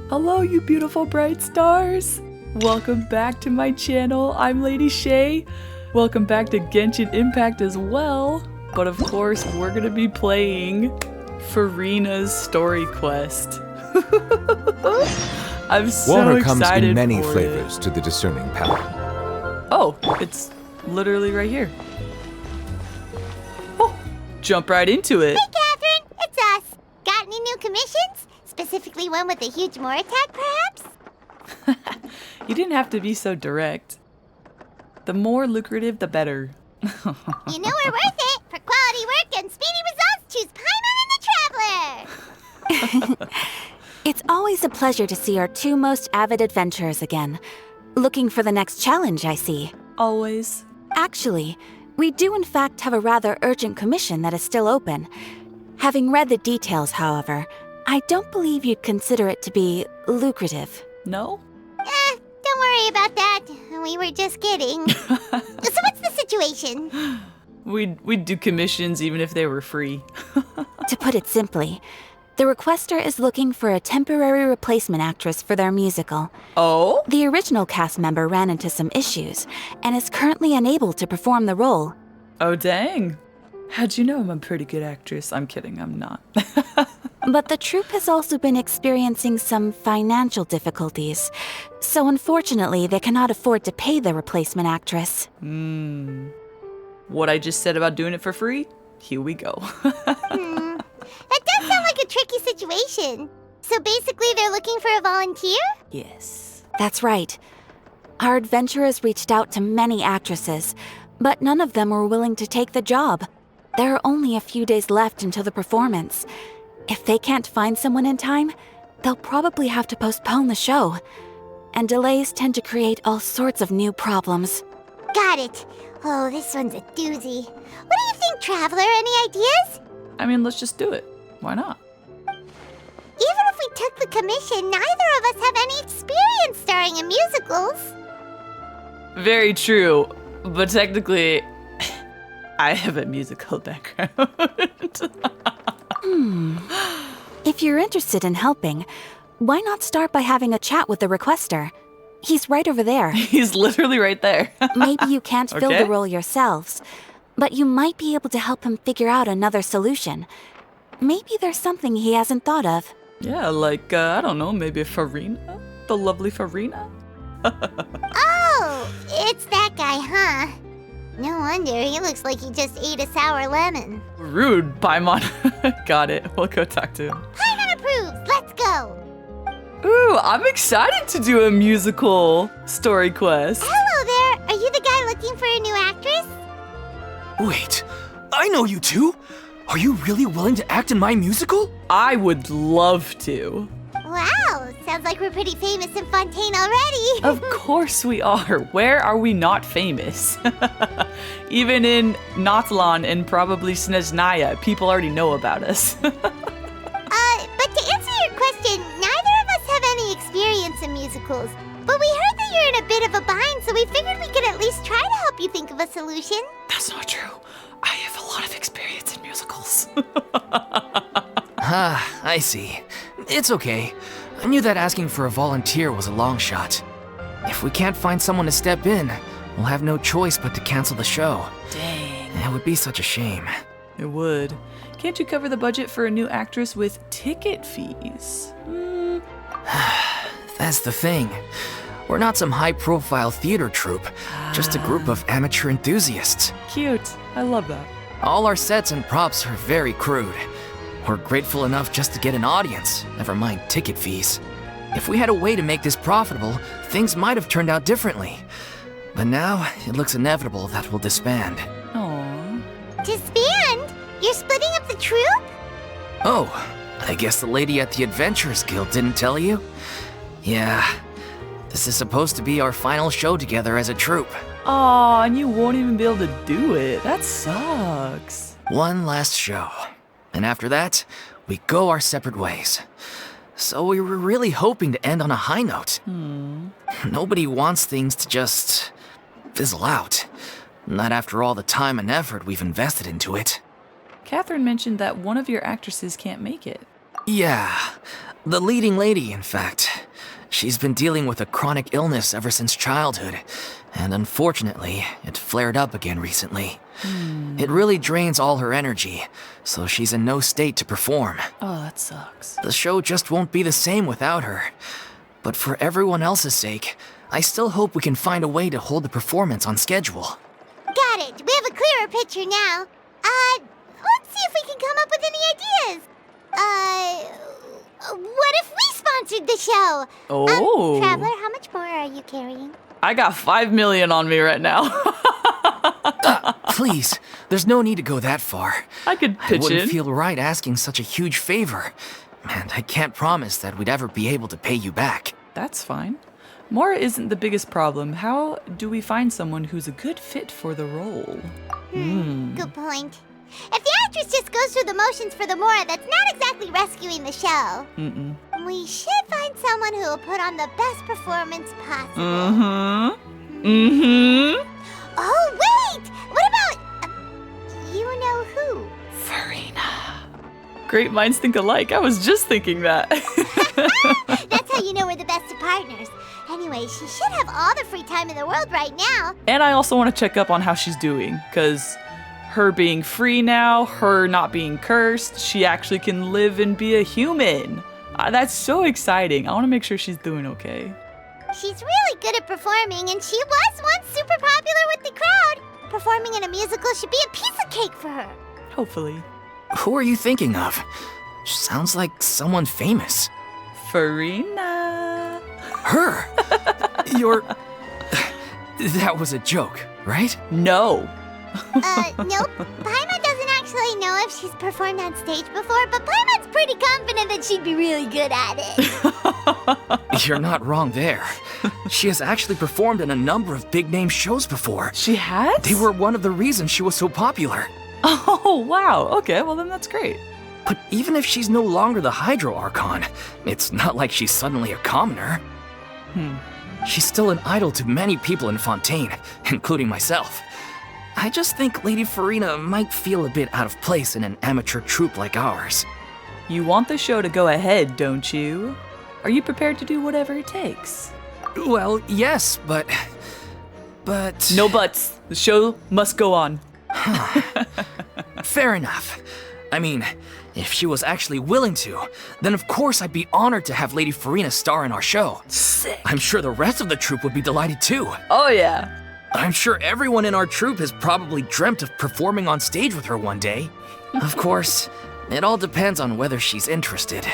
Hello, you beautiful bright stars! Welcome back to my channel. I'm Lady Shay. Welcome back to Genshin Impact as well. But of course, we're gonna be playing Furina's story quest. I'm so Water excited comes in many for flavors it. to the discerning palate. Oh, it's literally right here. Oh, jump right into it. Hey, Catherine, it's us. Got any new commissions? Specifically one with a huge more attack, perhaps? You didn't have to be so direct. The more lucrative, the better. You know we're worth it. For quality work and speedy results, choose Paimon and the Traveler. It's always a pleasure to see our two most avid adventurers again. Looking for the next challenge, I see. Always. Actually, we do in fact have a rather urgent commission that is still open. Having read the details, however, I don't believe you'd consider it to be lucrative. No? Don't worry about that. We were just kidding. So what's the situation? We'd do commissions even if they were free. To put it simply, the requester is looking for a temporary replacement actress for their musical. Oh? The original cast member ran into some issues and is currently unable to perform the role. Oh, dang. How'd you know I'm a pretty good actress? I'm kidding, I'm not. But the troupe has also been experiencing some financial difficulties, so unfortunately they cannot afford to pay the replacement actress. What I just said about doing it for free? Here we go. That does sound like a tricky situation. So basically they're looking for a volunteer? Yes. That's right. Our adventurers reached out to many actresses, but none of them were willing to take the job. There are only a few days left until the performance. If they can't find someone in time, they'll probably have to postpone the show. And delays tend to create all sorts of new problems. Got it. Oh, this one's a doozy. What do you think, Traveler? Any ideas? I mean, let's just do it. Why not? Even if we took the commission, neither of us have any experience starring in musicals. Very true. But technically, I have a musical background. If you're interested in helping, why not start by having a chat with the requester? He's right over there. He's literally right there. Maybe you can't fill Okay. the role yourselves, but you might be able to help him figure out another solution. Maybe there's something he hasn't thought of. Yeah, like, I don't know, maybe Furina? The lovely Furina? Oh, it's that guy, huh? No wonder, he looks like he just ate a sour lemon. Rude, Paimon. Got it. We'll go talk to him. Paimon approves, let's go. Ooh, I'm excited to do a musical story quest. Hello there, are you the guy looking for a new actress? Wait, I know you two! Are you really willing to act in my musical? I would love to. Wow, sounds like we're pretty famous in Fontaine already. Of course we are. Where are we not famous? Even in Natlan and probably Sneznaya, people already know about us. But to answer your question, neither of us have any experience in musicals. But we heard that you're in a bit of a bind, so we figured we could at least try to help you think of a solution. That's not true. I have a lot of experience in musicals. Ah, I see. It's okay. I knew that asking for a volunteer was a long shot. If we can't find someone to step in, we'll have no choice but to cancel the show. Dang. It would be such a shame. It would. Can't you cover the budget for a new actress with ticket fees? That's the thing. We're not some high-profile theater troupe, just a group of amateur enthusiasts. Cute. I love that. All our sets and props are very crude. We're grateful enough just to get an audience, never mind ticket fees. If we had a way to make this profitable, things might have turned out differently. But now, it looks inevitable that we'll disband. Aww. Disband? You're splitting up the troupe? Oh, I guess the lady at the Adventurers Guild didn't tell you? Yeah, this is supposed to be our final show together as a troupe. Aw, and you won't even be able to do it. That sucks. One last show. And after that, we go our separate ways. So we were really hoping to end on a high note. Nobody wants things to just fizzle out. Not after all the time and effort we've invested into it. Catherine mentioned that one of your actresses can't make it. Yeah, the leading lady, in fact. She's been dealing with a chronic illness ever since childhood, and unfortunately, it flared up again recently. It really drains all her energy, so she's in no state to perform. Oh, that sucks. The show just won't be the same without her. But for everyone else's sake, I still hope we can find a way to hold the performance on schedule. Got it. We have a clearer picture now. Let's see if we can come up with any ideas. What if we sponsored the show? Oh. Traveler, how much more are you carrying? I got 5 million on me right now. Please, there's no need to go that far. I could I pitch wouldn't in. feel right asking such a huge favor. And I can't promise that we'd ever be able to pay you back. That's fine. Mora isn't the biggest problem. How do we find someone who's a good fit for the role? Good point. If the actress just goes through the motions for the Mora, that's not exactly rescuing the show. We should find someone who will put on the best performance possible. Oh, wait! What about... you know who? Furina. Great minds think alike. I was just thinking that. That's how you know we're the best of partners. Anyway, she should have all the free time in the world right now. And I also want to check up on how she's doing, because her being free now, her not being cursed, she actually can live and be a human. That's so exciting. I want to make sure she's doing okay. She's really good at performing, and she was once super popular with the crowd. Performing in a musical should be a piece of cake for her. Hopefully. Who are you thinking of? Sounds like someone famous. Furina. Her? You're... That was a joke, right? No. Nope. Paimon doesn't actually know if she's performed on stage before, but Paimon's pretty confident that she'd be really good at it. You're not wrong there. She has actually performed in a number of big-name shows before. She has? They were one of the reasons she was so popular. Oh, wow. Okay, well then that's great. But even if she's no longer the Hydro Archon, it's not like she's suddenly a commoner. She's still an idol to many people in Fontaine, including myself. I just think Lady Furina might feel a bit out of place in an amateur troupe like ours. You want the show to go ahead, don't you? Are you prepared to do whatever it takes? Well, yes, but... No buts. The show must go on. Fair enough. I mean, if she was actually willing to, then of course I'd be honored to have Lady Furina star in our show. Sick. I'm sure the rest of the troupe would be delighted too. Oh, yeah. I'm sure everyone in our troupe has probably dreamt of performing on stage with her one day. Of course, it all depends on whether she's interested.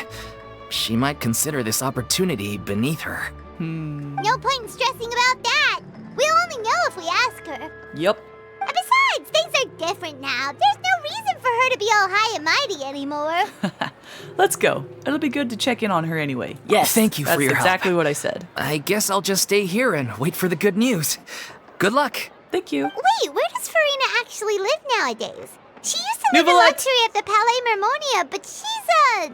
She might consider this opportunity beneath her. No point in stressing about that. We'll only know if we ask her. Yep. And besides, things are different now. There's no reason for her to be all high and mighty anymore. Let's go. It'll be good to check in on her anyway. Yes. Thank you for your help. That's exactly what I said. I guess I'll just stay here and wait for the good news. Good luck. Thank you. Wait, where does Furina actually live nowadays? She used to live in Nouvellette. luxury at the Palais Mermonia, but she's,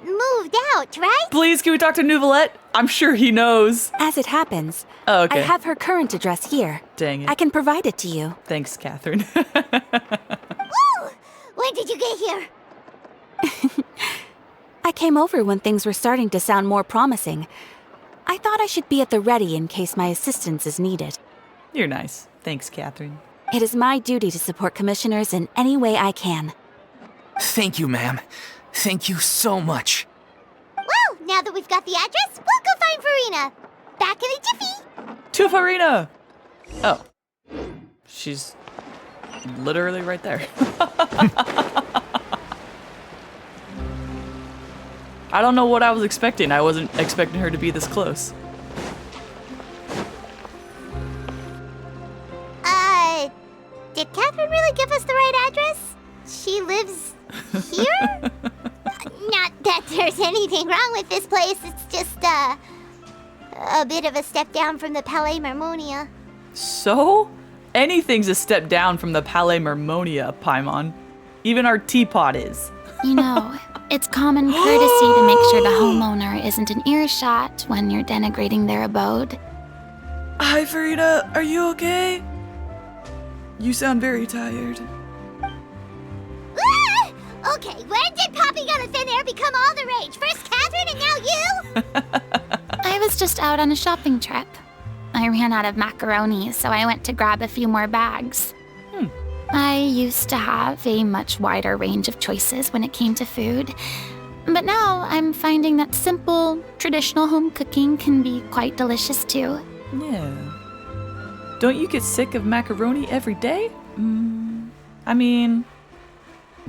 moved out, right? Please, can we talk to Nouvellette? I'm sure he knows. As it happens, Oh, okay. I have her current address here. Dang it. I can provide it to you. Thanks, Catherine. Woo! When did you get here? I came over when things were starting to sound more promising. I thought I should be at the ready in case my assistance is needed. You're nice. Thanks, Catherine. It is my duty to support commissioners in any way I can. Thank you, ma'am. Thank you so much. Well, now that we've got the address, we'll go find Furina. Back in a jiffy. To Furina! Oh. She's literally right there. I don't know what I was expecting. I wasn't expecting her to be this close. Did Catherine really give us the right address? She lives here? Not that there's anything wrong with this place. It's just, a bit of a step down from the Palais Mermonia. So? Anything's a step down from the Palais Mermonia, Paimon. Even our teapot is. You know, it's common courtesy to make sure the homeowner isn't in earshot when you're denigrating their abode. Hi, Furina. Are you okay? You sound very tired. Ah! Okay, when did popping out of thin air become all the rage? First Catherine and now you? I was just out on a shopping trip. I ran out of macaroni, so I went to grab a few more bags. I used to have a much wider range of choices when it came to food, but now I'm finding that simple, traditional home cooking can be quite delicious too. Yeah. Don't you get sick of macaroni every day? I mean,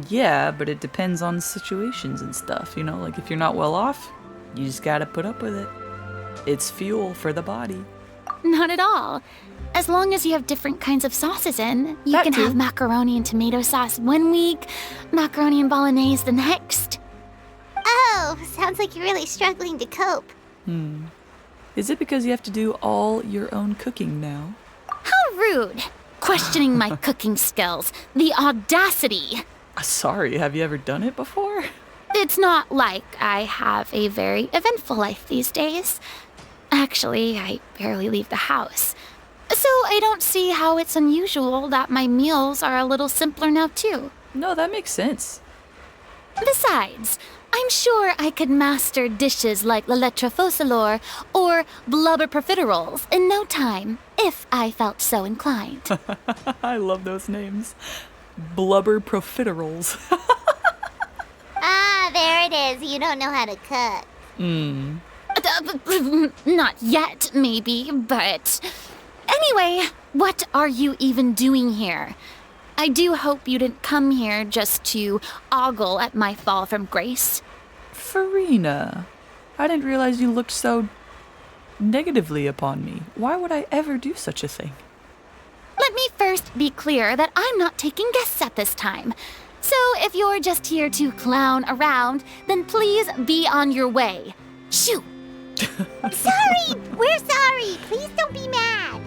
yeah, but it depends on situations and stuff, you know? Like, if you're not well off, you just gotta put up with it. It's fuel for the body. Not at all. As long as you have different kinds of sauces in, you That can too. have macaroni and tomato sauce one week, macaroni and bolognese the next. Oh, sounds like you're really struggling to cope. Is it because you have to do all your own cooking now? How rude! Questioning my cooking skills. The audacity! Sorry, have you ever done it before? It's not like I have a very eventful life these days. Actually, I barely leave the house. So I don't see how it's unusual that my meals are a little simpler now too. No, that makes sense. Besides, I'm sure I could master dishes like la lettre focilor or blubber profiteroles in no time, if I felt so inclined. I love those names. Blubber profiteroles. Ah, there it is. You don't know how to cook. Not yet, maybe, but... Anyway, what are you even doing here? I do hope you didn't come here just to ogle at my fall from grace. Furina, I didn't realize you looked so negatively upon me. Why would I ever do such a thing? Let me first be clear that I'm not taking guests at this time. So if you're just here to clown around, then please be on your way. Shoo! Sorry! We're sorry! Please don't be mad!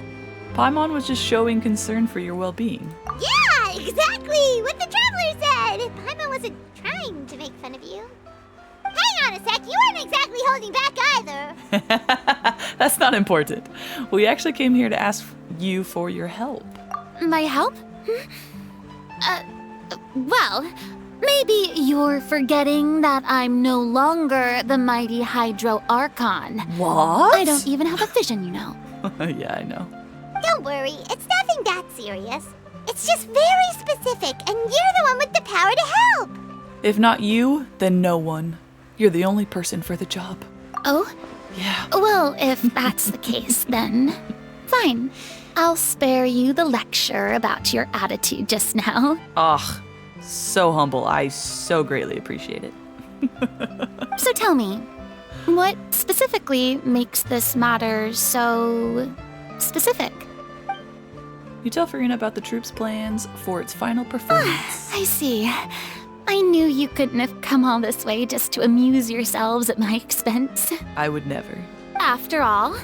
Paimon was just showing concern for your well-being. Yeah, exactly! What the Traveler said! Paimon wasn't trying to make fun of you. Hang on a sec, you weren't exactly holding back either. That's not important. We actually came here to ask you for your help. My help? Well, maybe you're forgetting that I'm no longer the mighty Hydro Archon. What? I don't even have a vision, you know. Yeah, I know. Don't worry, it's nothing that serious. It's just very specific, and you're the one with the power to help. If not you, then no one. You're the only person for the job. Oh? Yeah. Well, if that's the case, then fine. I'll spare you the lecture about your attitude just now. Ugh, so humble. I so greatly appreciate it. So tell me, what specifically makes this matter so specific? You tell Furina about the troops' plans for its final performance. I see. I knew you couldn't have come all this way just to amuse yourselves at my expense. I would never. After all,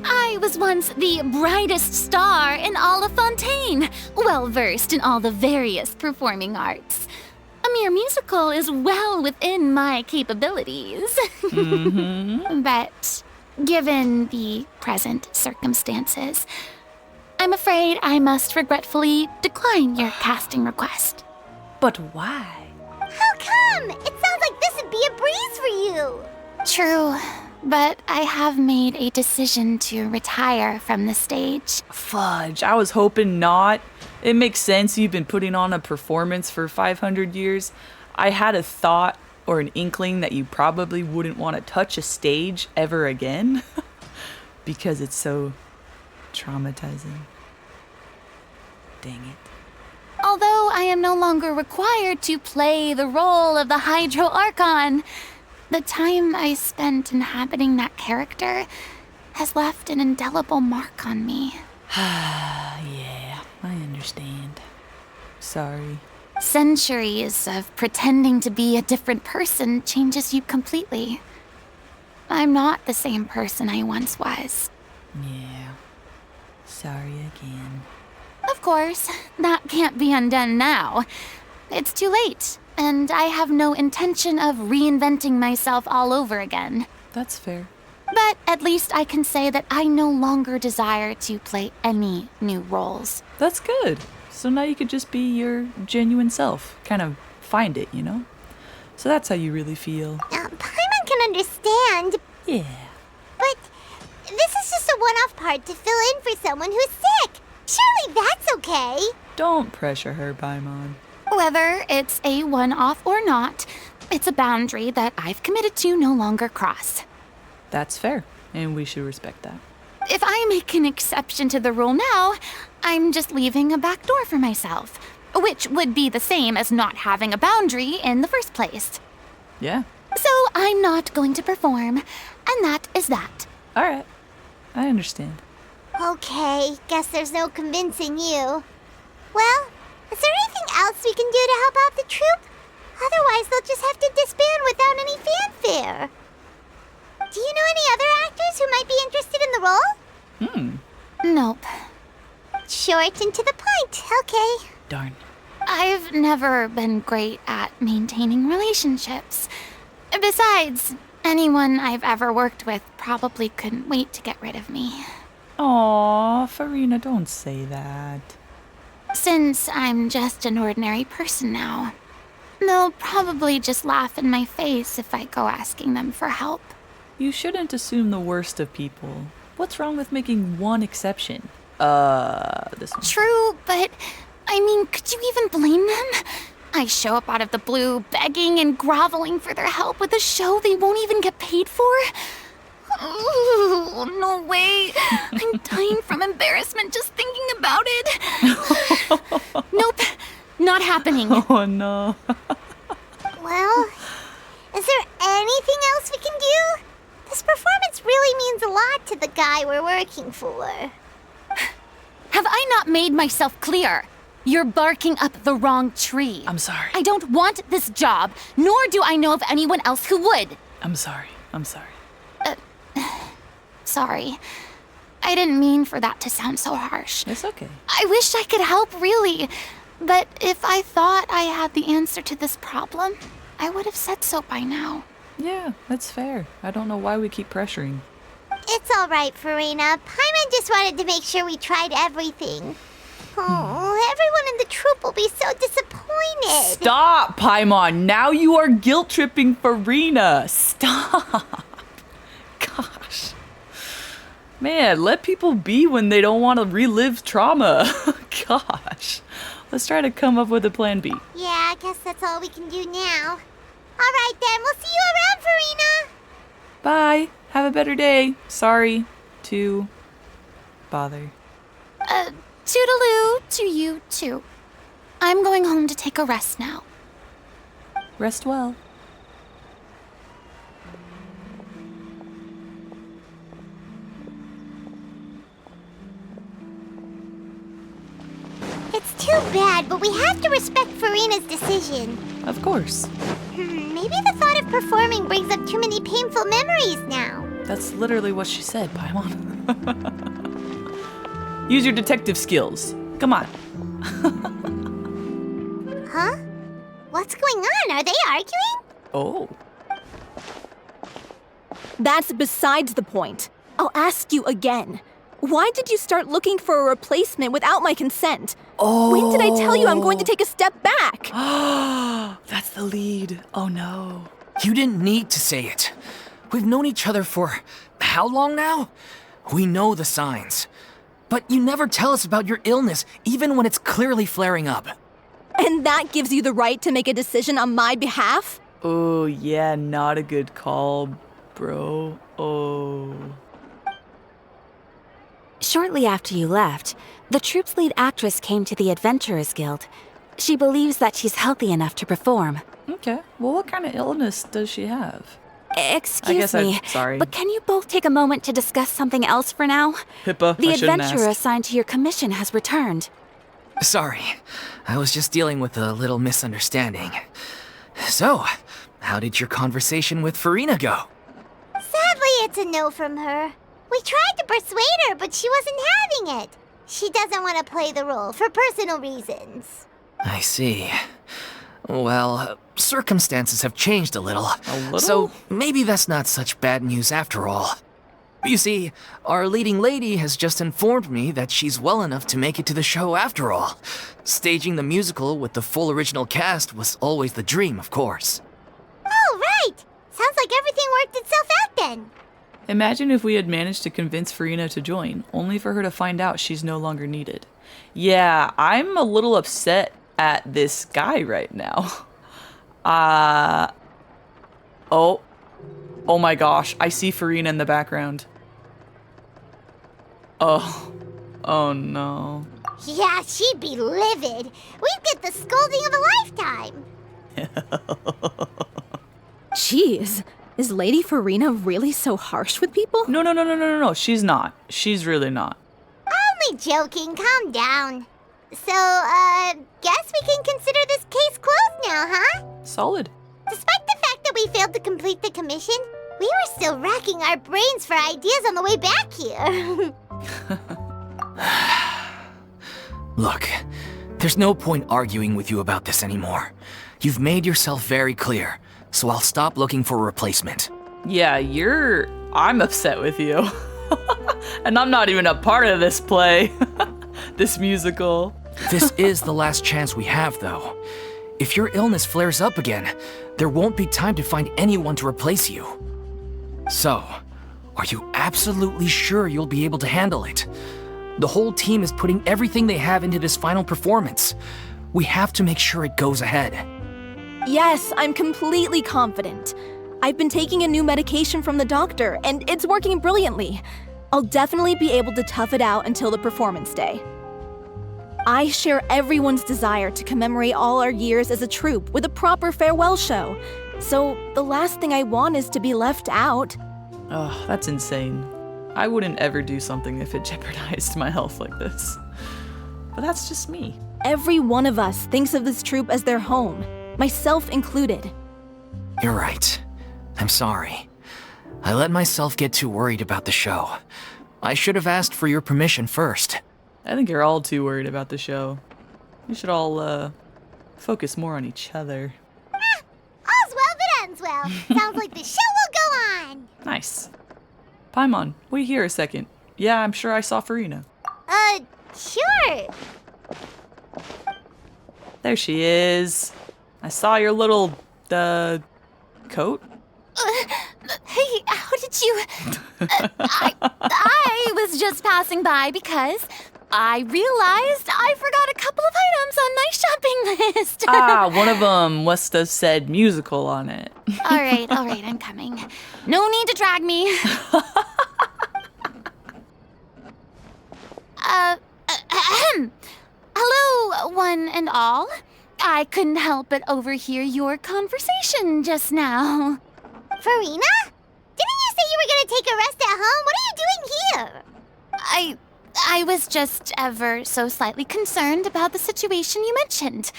I was once the brightest star in all of Fontaine, well versed in all the various performing arts. A mere musical is well within my capabilities. But given the present circumstances, I'm afraid I must regretfully decline your casting request. But why? How come? It sounds like this would be a breeze for you. True, but I have made a decision to retire from the stage. Fudge, I was hoping not. It makes sense you've been putting on a performance for 500 years. I had a thought or an inkling that you probably wouldn't want to touch a stage ever again. Because it's so traumatizing. Dang it. Although I am no longer required to play the role of the Hydro Archon, the time I spent inhabiting that character has left an indelible mark on me. Yeah, I understand. Sorry. Centuries of pretending to be a different person changes you completely. I'm not the same person I once was. Yeah. Sorry again. Of course, that can't be undone now. It's too late, and I have no intention of reinventing myself all over again. That's fair. But at least I can say that I no longer desire to play any new roles. That's good. So now you could just be your genuine self. Kind of find it, you know? So that's how you really feel. Paimon can understand, Yeah. but this is just a one-off part to fill in for someone who's sick. Surely that's okay. Don't pressure her, Paimon. Whether it's a one-off or not, it's a boundary that I've committed to no longer cross. That's fair, and we should respect that. If I make an exception to the rule now, I'm just leaving a back door for myself, which would be the same as not having a boundary in the first place. Yeah. So I'm not going to perform, and that is that. All right. I understand. Okay, guess there's no convincing you. Well, is there anything else we can do to help out the troupe? Otherwise, they'll just have to disband without any fanfare. Do you know any other actors who might be interested in the role? Nope. Short and to the point, okay. Darn. I've never been great at maintaining relationships. Besides, anyone I've ever worked with probably couldn't wait to get rid of me. Aw, Furina, don't say that. Since I'm just an ordinary person now, they'll probably just laugh in my face if I go asking them for help. You shouldn't assume the worst of people. What's wrong with making one exception? This one. True, but I mean, could you even blame them? I show up out of the blue, begging and groveling for their help with a show they won't even get paid for. Ooh, no way. I'm dying from embarrassment just thinking about it. Nope, not happening. Oh no. Well, is there anything else we can do? This performance really means a lot to the guy we're working for. Have I not made myself clear? You're barking up the wrong tree. I'm sorry. I don't want this job, nor do I know of anyone else who would. I'm sorry. I'm sorry. Sorry. I didn't mean for that to sound so harsh. It's okay. I wish I could help, really. But if I thought I had the answer to this problem, I would have said so by now. Yeah, that's fair. I don't know why we keep pressuring. It's all right, Furina. Paimon just wanted to make sure we tried everything. Oh, everyone in the troupe will be so disappointed. Stop, Paimon. Now you are guilt-tripping Furina. Stop. Gosh. Man, let people be when they don't want to relive trauma. Gosh. Let's try to come up with a plan B. Yeah, I guess that's all we can do now. All right, then. We'll see you around, Furina. Bye. Have a better day. Sorry to bother. Toodaloo to you, too. I'm going home to take a rest now. Rest well. It's too bad, but we have to respect Furina's decision. Of course. Maybe the thought of performing brings up too many painful memories now. That's literally what she said, Paimon. Use your detective skills. Come on. Huh? What's going on? Are they arguing? Oh. That's besides the point. I'll ask you again. Why did you start looking for a replacement without my consent? Oh. When did I tell you I'm going to take a step back? That's the lead. Oh no. You didn't need to say it. We've known each other for how long now? We know the signs. But you never tell us about your illness, even when it's clearly flaring up. And that gives you the right to make a decision on my behalf? Oh yeah, not a good call, bro. Oh. Shortly after you left, the troupe's lead actress came to the Adventurers Guild. She believes that she's healthy enough to perform. Okay. Well, what kind of illness does she have? Excuse me, sorry. but can you both take a moment to discuss something else for now? Pippa, The I shouldn't adventurer ask. assigned to your commission has returned. Sorry, I was just dealing with a little misunderstanding. So, how did your conversation with Furina go? Sadly, it's a no from her. We tried to persuade her, but she wasn't having it. She doesn't want to play the role for personal reasons. I see. Well, circumstances have changed a little. A little? So maybe that's not such bad news after all. You see, our leading lady has just informed me that she's well enough to make it to the show after all. Staging the musical with the full original cast was always the dream, of course. Sounds like everything worked itself out then. Imagine if we had managed to convince Furina to join, only for her to find out she's no longer needed. Yeah, I'm a little upset at this guy right now. Oh my gosh, I see Furina in the background. Oh no. Yeah, she'd be livid. We'd get the scolding of a lifetime. Jeez, is Lady Furina really so harsh with people? No, she's not. She's really not. Only joking, calm down. So, guess we can consider this case closed now, huh? Solid. Despite the fact that we failed to complete the commission, we were still racking our brains for ideas on the way back here. Look, there's no point arguing with you about this anymore. You've made yourself very clear, so I'll stop looking for a replacement. Yeah, I'm upset with you. And I'm not even a part of this play. This musical. This is the last chance we have, though. If your illness flares up again, there won't be time to find anyone to replace you. So, are you absolutely sure you'll be able to handle it? The whole team is putting everything they have into this final performance. We have to make sure it goes ahead. Yes, I'm completely confident. I've been taking a new medication from the doctor, and it's working brilliantly. I'll definitely be able to tough it out until the performance day. I share everyone's desire to commemorate all our years as a troupe with a proper farewell show. So the last thing I want is to be left out. Oh, that's insane. I wouldn't ever do something if it jeopardized my health like this. But that's just me. Every one of us thinks of this troupe as their home, myself included. You're right. I'm sorry. I let myself get too worried about the show. I should have asked for your permission first. I think you're all too worried about the show. We should all, focus more on each other. All's well that ends well. Sounds like the show will go on. Nice. Paimon, wait here a second. Yeah, I'm sure I saw Furina. Sure. There she is. I saw your little, coat. Hey, how did you... I was just passing by because I realized I forgot a couple of items on my shopping list. One of them must have said musical on it. All right, I'm coming. No need to drag me. Hello, one and all. I couldn't help but overhear your conversation just now. Furina? Didn't you say you were gonna take a rest at home? What are you doing here? I was just ever so slightly concerned about the situation you mentioned.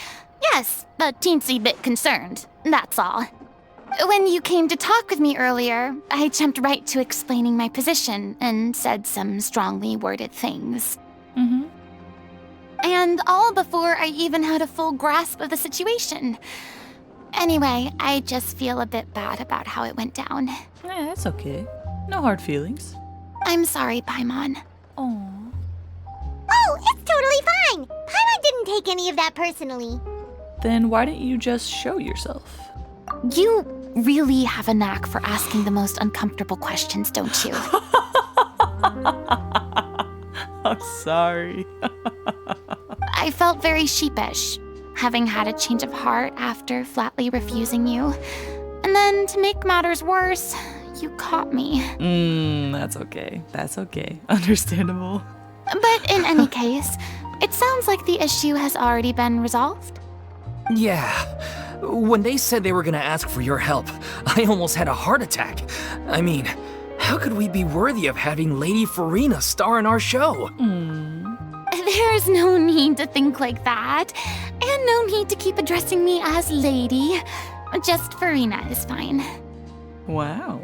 Yes, a teensy bit concerned, that's all. When you came to talk with me earlier, I jumped right to explaining my position and said some strongly worded things. Mm-hmm. And all before I even had a full grasp of the situation. Anyway, I just feel a bit bad about how it went down. Yeah, that's okay. No hard feelings. I'm sorry, Paimon. Oh. Oh, it's totally fine. Paimon didn't take any of that personally. Then why didn't you just show yourself? You really have a knack for asking the most uncomfortable questions, don't you? I'm sorry. I felt very sheepish, having had a change of heart after flatly refusing you. And then, to make matters worse, you caught me. That's okay. That's okay. Understandable. But in any case, it sounds like the issue has already been resolved. Yeah. When they said they were gonna ask for your help, I almost had a heart attack. I mean, how could we be worthy of having Lady Furina star in our show? There's no need to think like that. And no need to keep addressing me as lady. Just Furina is fine. Wow.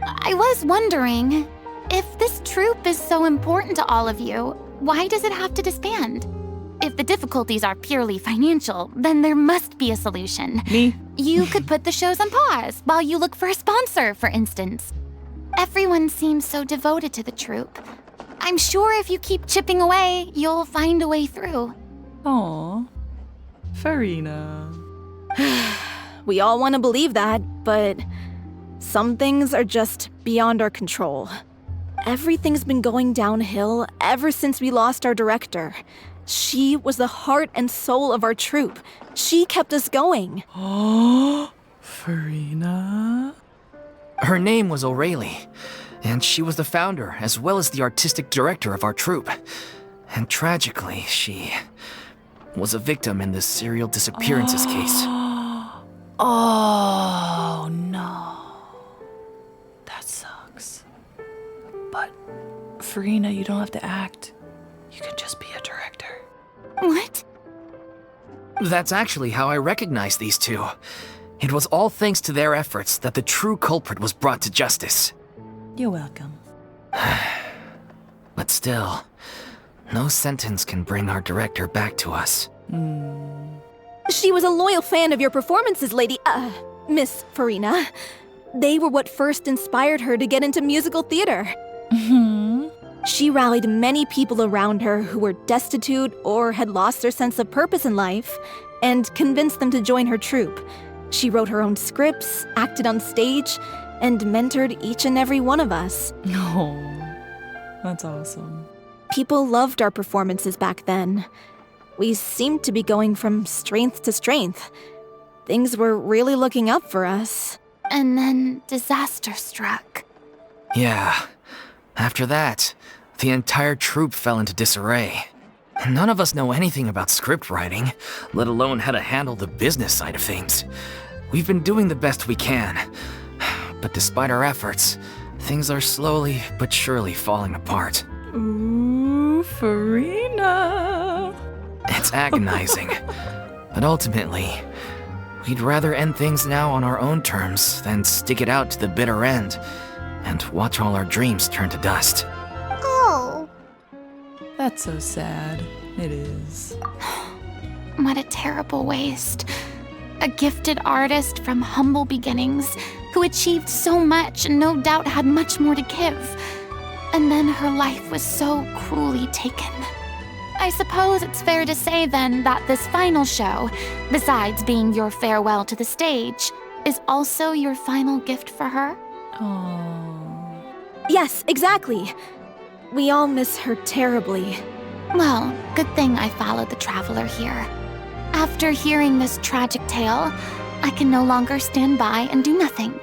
I was wondering, if this troupe is so important to all of you, why does it have to disband? If the difficulties are purely financial, then there must be a solution. Me? You could put the shows on pause while you look for a sponsor, for instance. Everyone seems so devoted to the troupe. I'm sure if you keep chipping away, you'll find a way through. Aw. Furina. We all want to believe that, but Some things are just beyond our control. Everything's been going downhill ever since we lost our director. She was the heart and soul of our troupe. She kept us going. Oh, Furina? Her name was O'Reilly, and she was the founder as well as the artistic director of our troupe. And tragically, she was a victim in this serial disappearances case. Oh, no. That sucks. But, Furina, you don't have to act. You can just be a director. What? That's actually how I recognized these two. It was all thanks to their efforts that the true culprit was brought to justice. You're welcome. But still, no sentence can bring our director back to us. She was a loyal fan of your performances, Miss Furina. They were what first inspired her to get into musical theater. She rallied many people around her who were destitute or had lost their sense of purpose in life, and convinced them to join her troupe. She wrote her own scripts, acted on stage, and mentored each and every one of us. Oh, that's awesome. People loved our performances back then. We seemed to be going from strength to strength. Things were really looking up for us. And then disaster struck. Yeah. After that, the entire troupe fell into disarray. None of us know anything about script writing, let alone how to handle the business side of things. We've been doing the best we can. But despite our efforts, things are slowly but surely falling apart. Ooh, Furina. It's agonizing. But ultimately, we'd rather end things now on our own terms than stick it out to the bitter end and watch all our dreams turn to dust. Oh. That's so sad. It is. What a terrible waste. A gifted artist from humble beginnings who achieved so much and no doubt had much more to give. And then her life was so cruelly taken. I suppose it's fair to say then that this final show, besides being your farewell to the stage, is also your final gift for her? Oh. Yes, exactly. We all miss her terribly. Well, good thing I followed the traveler here. After hearing this tragic tale, I can no longer stand by and do nothing.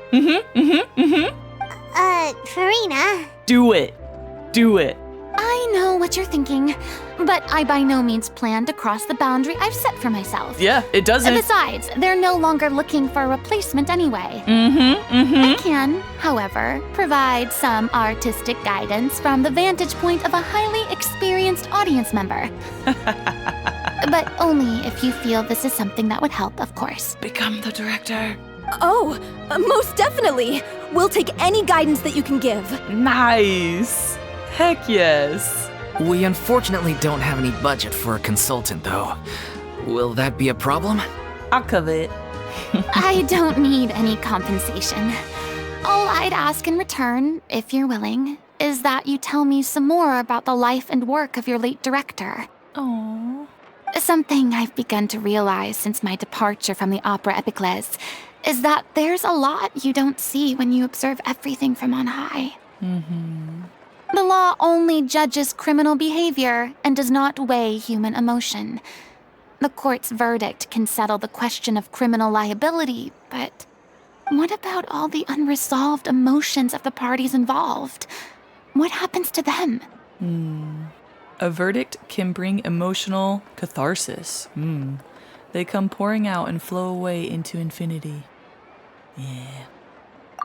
Furina. Do it. Do it. I know what you're thinking, but I by no means plan to cross the boundary I've set for myself. Yeah, it doesn't. Besides, they're no longer looking for a replacement anyway. I can, however, provide some artistic guidance from the vantage point of a highly experienced audience member. But only if you feel this is something that would help, of course. Become the director. Oh, most definitely. We'll take any guidance that you can give. Nice. Heck yes. We unfortunately don't have any budget for a consultant, though. Will that be a problem? I'll cover it. I don't need any compensation. All I'd ask in return, if you're willing, is that you tell me some more about the life and work of your late director. Aww. Something I've begun to realize since my departure from the Opera Epiclese is that there's a lot you don't see when you observe everything from on high. The law only judges criminal behavior and does not weigh human emotion. The court's verdict can settle the question of criminal liability, but what about all the unresolved emotions of the parties involved? What happens to them? A verdict can bring emotional catharsis. They come pouring out and flow away into infinity. Yeah.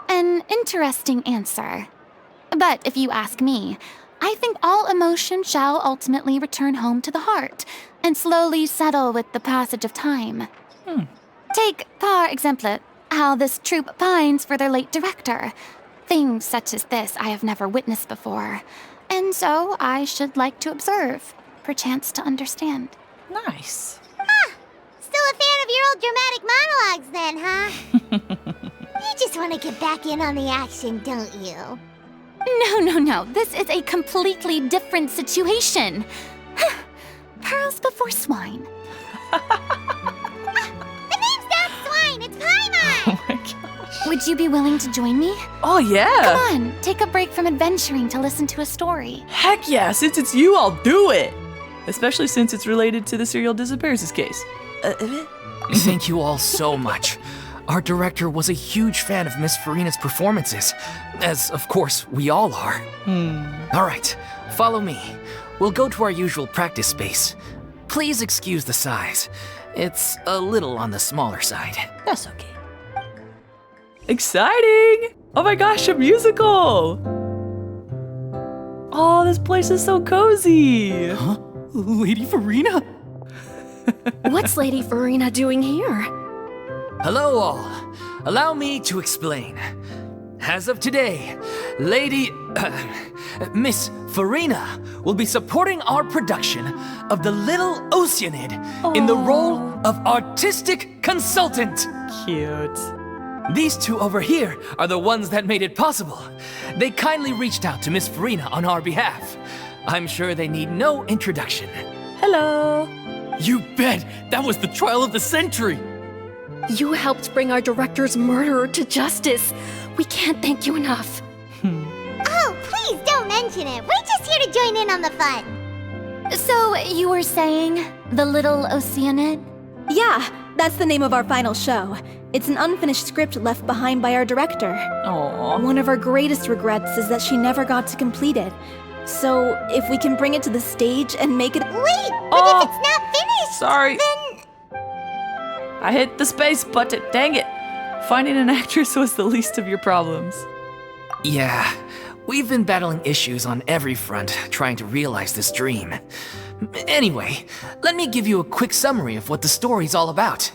An interesting answer. But if you ask me, I think all emotion shall ultimately return home to the heart and slowly settle with the passage of time. Take, par exemple, how this troupe pines for their late director. Things such as this I have never witnessed before, and so I should like to observe, perchance to understand. Nice. Still a fan of your old dramatic monologues then, huh? You just want to get back in on the action, don't you? No. This is a completely different situation. Pearls before swine. The name's not Swine, it's Paimon! Oh my gosh. Would you be willing to join me? Oh yeah! Come on, take a break from adventuring to listen to a story. Heck yeah, since it's you, I'll do it! Especially since it's related to the serial disappearances case. Thank you all so much. Our director was a huge fan of Miss Furina's performances, as of course we all are. All right, follow me. We'll go to our usual practice space. Please excuse the size. It's a little on the smaller side. That's okay. Exciting! Oh my gosh, a musical! Oh, this place is so cozy! Huh? Lady Furina? What's Lady Furina doing here? Hello all. Allow me to explain. As of today, Miss Furina will be supporting our production of the Little Oceanid in the role of artistic consultant. Cute. These two over here are the ones that made it possible. They kindly reached out to Miss Furina on our behalf. I'm sure they need no introduction. Hello! You bet! That was the trial of the century! You helped bring our director's murderer to justice. We can't thank you enough. Oh, please don't mention it. We're just here to join in on the fun. So, you were saying the Little Oceanid? Yeah, that's the name of our final show. It's an unfinished script left behind by our director. Aww. One of our greatest regrets is that she never got to complete it. So, if we can bring it to the stage and make it— Wait, but if it's not finished, Sorry. then I hit the space button. Dang it. Finding an actress was the least of your problems. Yeah, we've been battling issues on every front trying to realize this dream. Anyway, let me give you a quick summary of what the story's all about.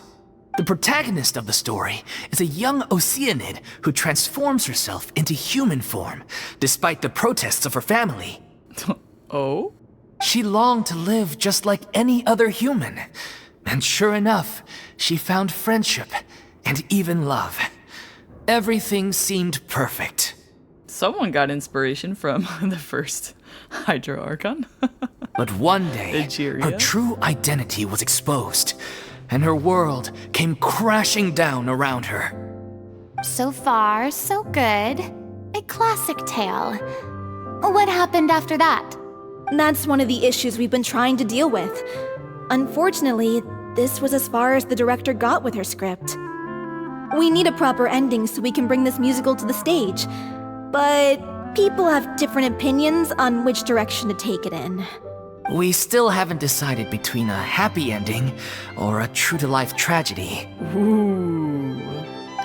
The protagonist of the story is a young Oceanid who transforms herself into human form, despite the protests of her family. Oh? She longed to live just like any other human. And sure enough, she found friendship and even love. Everything seemed perfect. Someone got inspiration from the first Hydro Archon. But one day, Egeria? her true identity was exposed, and her world came crashing down around her. So far, so good. A classic tale. What happened after that? That's one of the issues we've been trying to deal with. Unfortunately, this was as far as the director got with her script. We need a proper ending so we can bring this musical to the stage. But people have different opinions on which direction to take it in. We still haven't decided between a happy ending or a true-to-life tragedy. Ooh.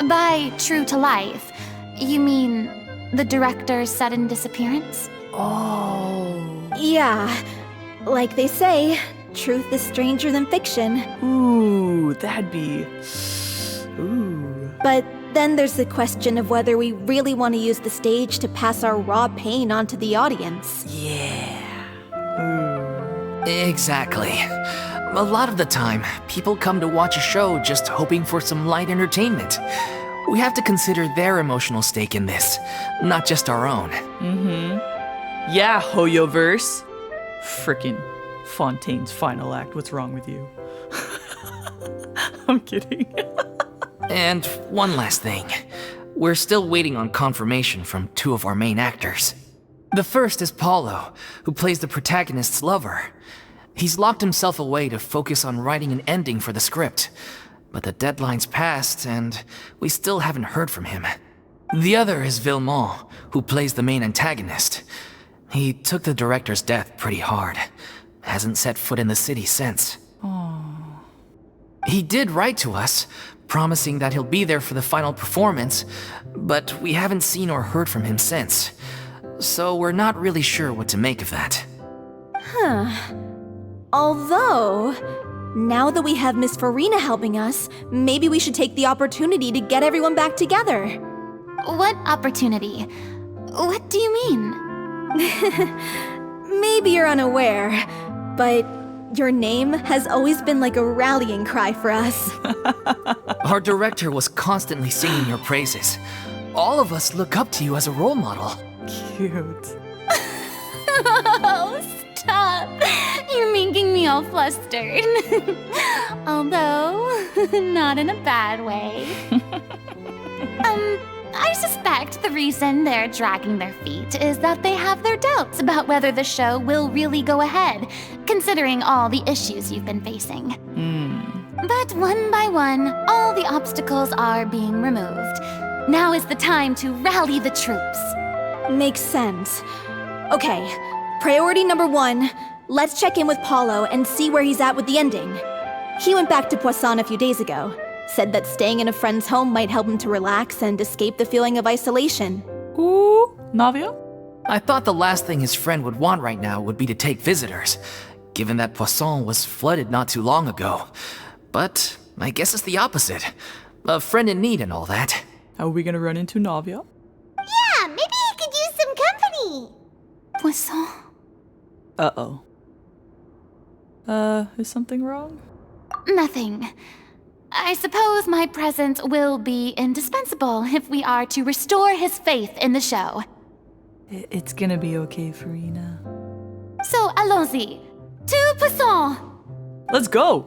By true to life, you mean the director's sudden disappearance? Oh. Yeah, like they say, truth is stranger than fiction. Ooh, that'd be... Ooh. But then there's the question of whether we really want to use the stage to pass our raw pain onto the audience. Yeah. Ooh. Exactly. A lot of the time, people come to watch a show just hoping for some light entertainment. We have to consider their emotional stake in this, not just our own. Yeah, Hoyoverse. Frickin' Fontaine's final act. What's wrong with you? I'm kidding. And one last thing. We're still waiting on confirmation from two of our main actors. The first is Paulo, who plays the protagonist's lover. He's locked himself away to focus on writing an ending for the script. But the deadline's passed, and we still haven't heard from him. The other is Villemont, who plays the main antagonist. He took the director's death pretty hard. Hasn't set foot in the city since. He did write to us, promising that he'll be there for the final performance, but we haven't seen or heard from him since. So we're not really sure what to make of that. Although, now that we have Miss Furina helping us, maybe we should take the opportunity to get everyone back together. What opportunity? What do you mean? Maybe you're unaware, but your name has always been like a rallying cry for us. Our director was constantly singing your praises. All of us look up to you as a role model. Cute. Oh, stop! You're making me all flustered. Although, not in a bad way. I suspect the reason they're dragging their feet is that they have their doubts about whether the show will really go ahead, considering all the issues you've been facing. But one by one, all the obstacles are being removed. Now is the time to rally the troops. Makes sense. Okay, priority number 1, let's check in with Paulo and see where he's at with the ending. He went back to Poisson a few days ago, said that staying in a friend's home might help him to relax and escape the feeling of isolation. Ooh, Navia? I thought the last thing his friend would want right now would be to take visitors, given that Poisson was flooded not too long ago. But I guess it's the opposite. A friend in need and all that. Are we gonna run into Navia? Yeah, maybe he could use some company. Poisson? Uh-oh. Is something wrong? Nothing. I suppose my presence will be indispensable if we are to restore his faith in the show. It's gonna be okay, Furina. So, allons-y. To Poisson! Let's go!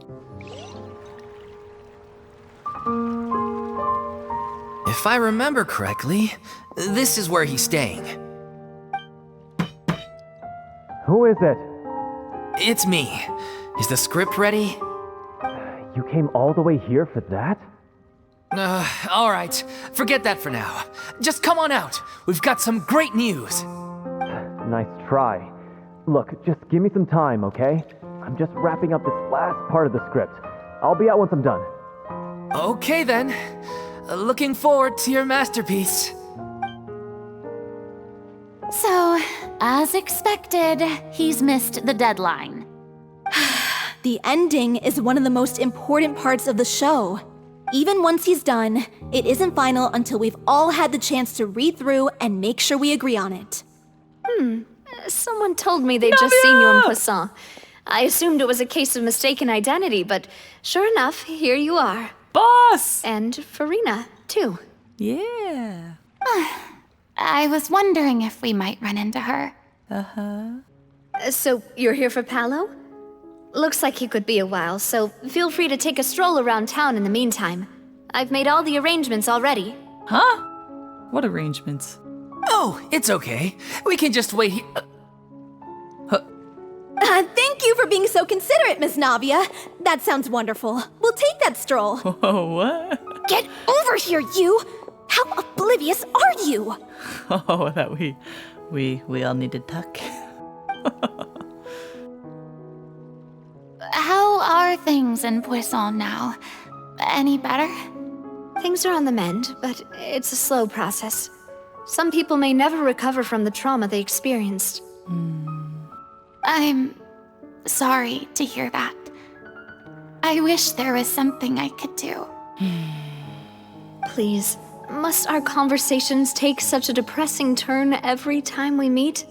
If I remember correctly, this is where he's staying. Who is it? It's me. Is the script ready? You came all the way here for that? Alright. Forget that for now. Just come on out. We've got some great news. Nice try. Look, just give me some time, okay? I'm just wrapping up this last part of the script. I'll be out once I'm done. Okay then. Looking forward to your masterpiece. So, as expected, he's missed the deadline. The ending is one of the most important parts of the show. Even once he's done, it isn't final until we've all had the chance to read through and make sure we agree on it. Someone told me they'd just seen you in Poisson. I assumed it was a case of mistaken identity, but sure enough, here you are. Boss! And Furina, too. Yeah. I was wondering if we might run into her. So, you're here for Paolo? Looks like he could be a while, so feel free to take a stroll around town in the meantime. I've made all the arrangements already. Huh? What arrangements? Oh, it's okay. We can just wait here. Thank you for being so considerate, Miss Navia. That sounds wonderful. We'll take that stroll. Oh, what? Get over here, you! How oblivious are you? Oh, that we all need to tuck. How are things in Poisson now? Any better? Things are on the mend, but it's a slow process. Some people may never recover from the trauma they experienced. I'm sorry to hear that. I wish there was something I could do. Please, must our conversations take such a depressing turn every time we meet?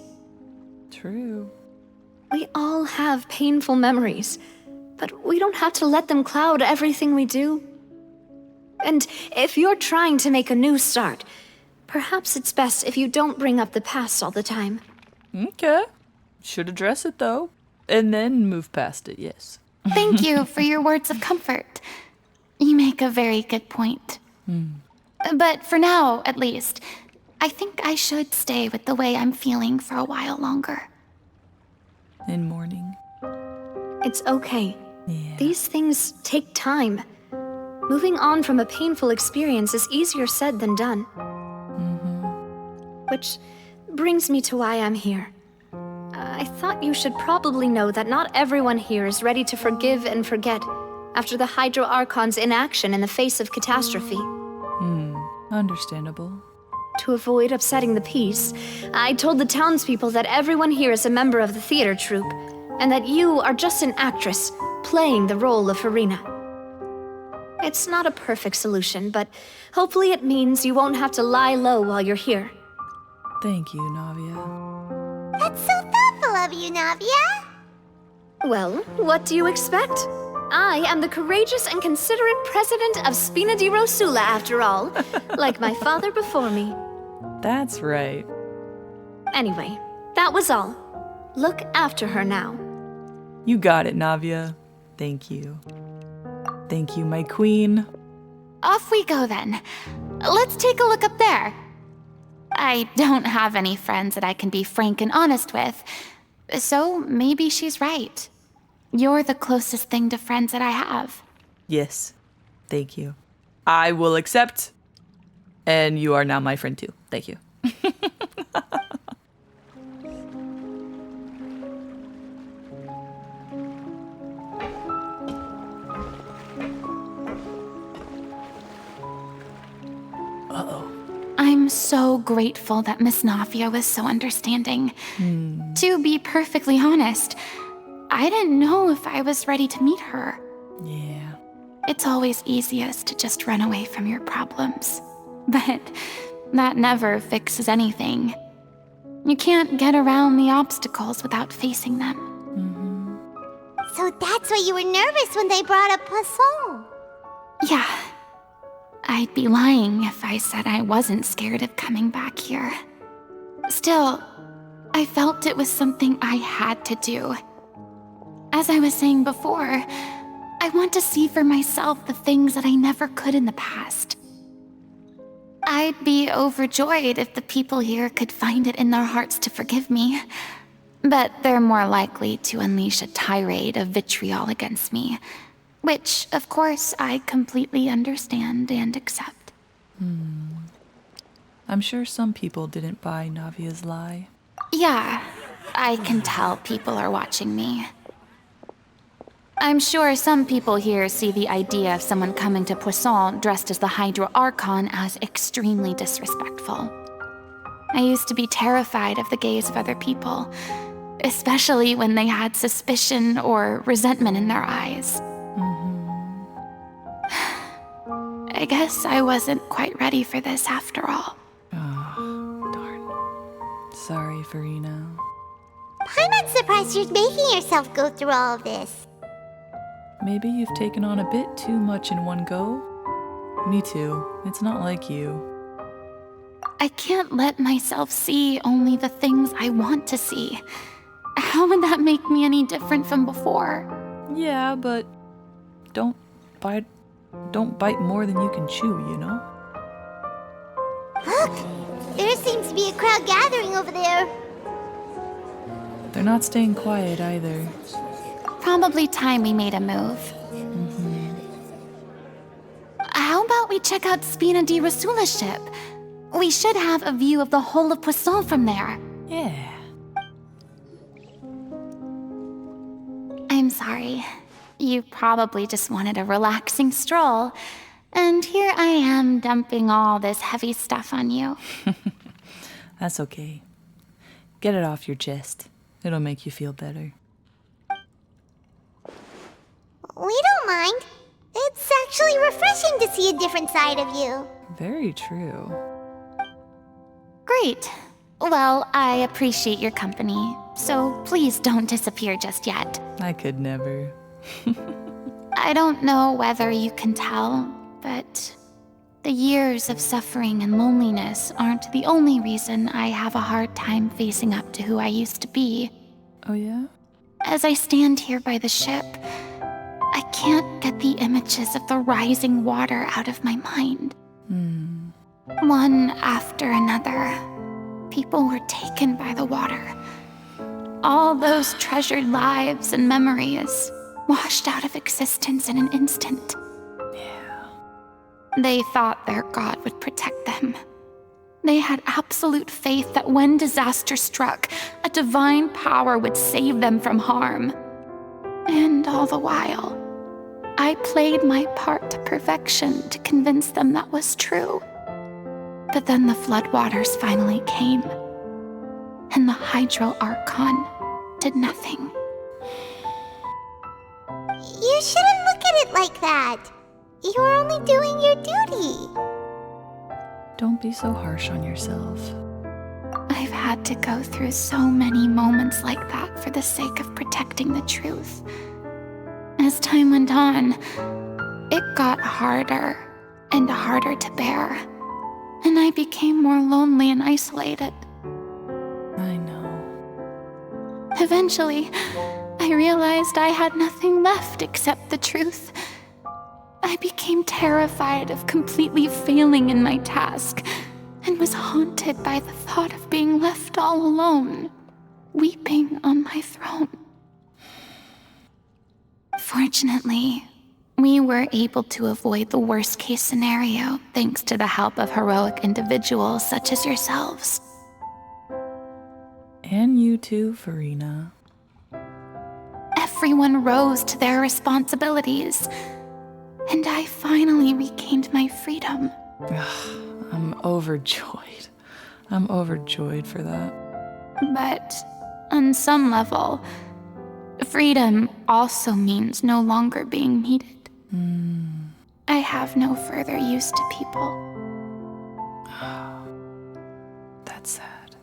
True. We all have painful memories, but we don't have to let them cloud everything we do. And if you're trying to make a new start, perhaps it's best if you don't bring up the past all the time. Okay. Should address it, though. And then move past it, yes. Thank you for your words of comfort. You make a very good point. But for now, at least, I think I should stay with the way I'm feeling for a while longer. In mourning. It's okay. Yeah. These things take time. Moving on from a painful experience is easier said than done. Which brings me to why I'm here. I thought you should probably know that not everyone here is ready to forgive and forget after the Hydro Archon's inaction in the face of catastrophe. Understandable. To avoid upsetting the peace, I told the townspeople that everyone here is a member of the theater troupe, and that you are just an actress playing the role of Furina. It's not a perfect solution, but hopefully it means you won't have to lie low while you're here. Thank you, Navia. That's so thoughtful of you, Navia. Well, what do you expect? I am the courageous and considerate president of Spina di Rosula, after all, like my father before me. That's right. Anyway, that was all. Look after her now. You got it, Navia. Thank you. Thank you, my queen. Off we go then. Let's take a look up there. I don't have any friends that I can be frank and honest with, so maybe she's right. You're the closest thing to friends that I have. Yes. Thank you. I will accept. And you are now my friend too. Thank you. I'm so grateful that Miss Nafia was so understanding. To be perfectly honest, I didn't know if I was ready to meet her. Yeah. It's always easiest to just run away from your problems. But that never fixes anything. You can't get around the obstacles without facing them. So that's why you were nervous when they brought up Poisson. Yeah. I'd be lying if I said I wasn't scared of coming back here. Still, I felt it was something I had to do. As I was saying before, I want to see for myself the things that I never could in the past. I'd be overjoyed if the people here could find it in their hearts to forgive me. But they're more likely to unleash a tirade of vitriol against me. Which, of course, I completely understand and accept. I'm sure some people didn't buy Navia's lie. Yeah, I can tell people are watching me. I'm sure some people here see the idea of someone coming to Poisson dressed as the Hydro Archon as extremely disrespectful. I used to be terrified of the gaze of other people, especially when they had suspicion or resentment in their eyes. I guess I wasn't quite ready for this after all. Oh, darn. Sorry, Furina. I'm not surprised you're making yourself go through all of this. Maybe you've taken on a bit too much in one go. Me too. It's not like you. I can't let myself see only the things I want to see. How would that make me any different from before? Yeah, but don't bite more than you can chew, you know? Look! There seems to be a crowd gathering over there. They're not staying quiet either. Probably time we made a move. How about we check out Spina di Rasula's ship? We should have a view of the whole of Poisson from there. Yeah. I'm sorry. You probably just wanted a relaxing stroll. And here I am dumping all this heavy stuff on you. That's okay. Get it off your chest. It'll make you feel better. We don't mind. It's actually refreshing to see a different side of you. Very true. Great. Well, I appreciate your company, so please don't disappear just yet. I could never. I don't know whether you can tell, but the years of suffering and loneliness aren't the only reason I have a hard time facing up to who I used to be. Oh yeah? As I stand here by the ship, I can't get the images of the rising water out of my mind. One after another, people were taken by the water. All those treasured lives and memories washed out of existence in an instant. Yeah. They thought their god would protect them. They had absolute faith that when disaster struck, a divine power would save them from harm. And all the while, I played my part to perfection to convince them that was true. But then the floodwaters finally came, and the Hydro Archon did nothing. You shouldn't look at it like that. You're only doing your duty. Don't be so harsh on yourself. I've had to go through so many moments like that for the sake of protecting the truth. As time went on, it got harder and harder to bear, and I became more lonely and isolated. I know. Eventually, I realized I had nothing left except the truth. I I became terrified of completely failing in my task and was haunted by the thought of being left all alone, weeping on my throne. Fortunately, we were able to avoid the worst-case scenario thanks to the help of heroic individuals such as yourselves. And you too, Furina. Everyone rose to their responsibilities, and I finally regained my freedom. I'm overjoyed. I'm overjoyed for that. But on some level, freedom also means no longer being needed. I have no further use to people. That's sad.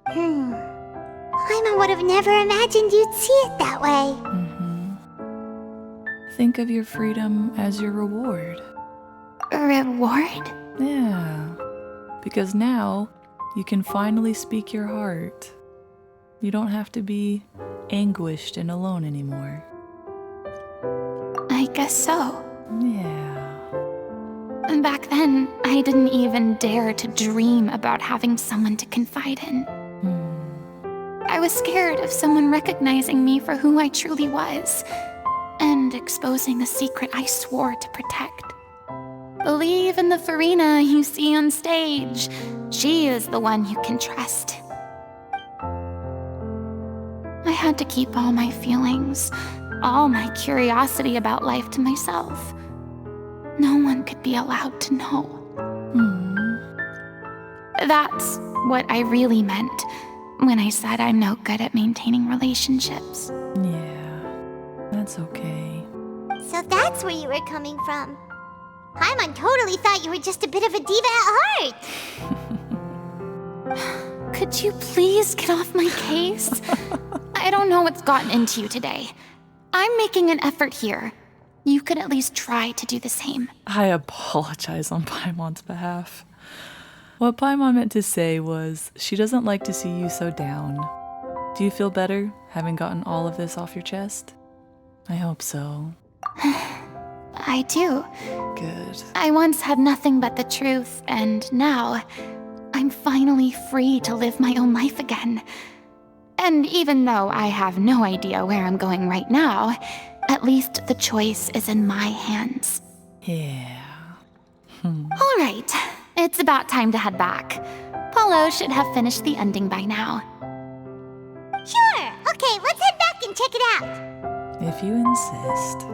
Paimon would have never imagined you'd see it that way. Think of your freedom as your reward. A reward? Yeah. Because now you can finally speak your heart. You don't have to be anguished and alone anymore. I guess so. Yeah. Back then, I didn't even dare to dream about having someone to confide in. I was scared of someone recognizing me for who I truly was and exposing the secret I swore to protect. Believe in the Furina you see on stage. She is the one you can trust. I had to keep all my feelings, all my curiosity about life to myself. No one could be allowed to know. That's what I really meant when I said I'm no good at maintaining relationships. Yeah. That's okay. So that's where you were coming from. Paimon totally thought you were just a bit of a diva at heart. Could you please get off my case? I don't know what's gotten into you today. I'm making an effort here. You could at least try to do the same. I apologize on Paimon's behalf. What Paimon meant to say was, she doesn't like to see you so down. Do you feel better, having gotten all of this off your chest? I hope so. I do. Good. I once had nothing but the truth, and now I'm finally free to live my own life again. And even though I have no idea where I'm going right now, at least the choice is in my hands. Yeah. All right, it's about time to head back. Paulo should have finished the ending by now. Sure. Okay, let's head back and check it out. If you insist.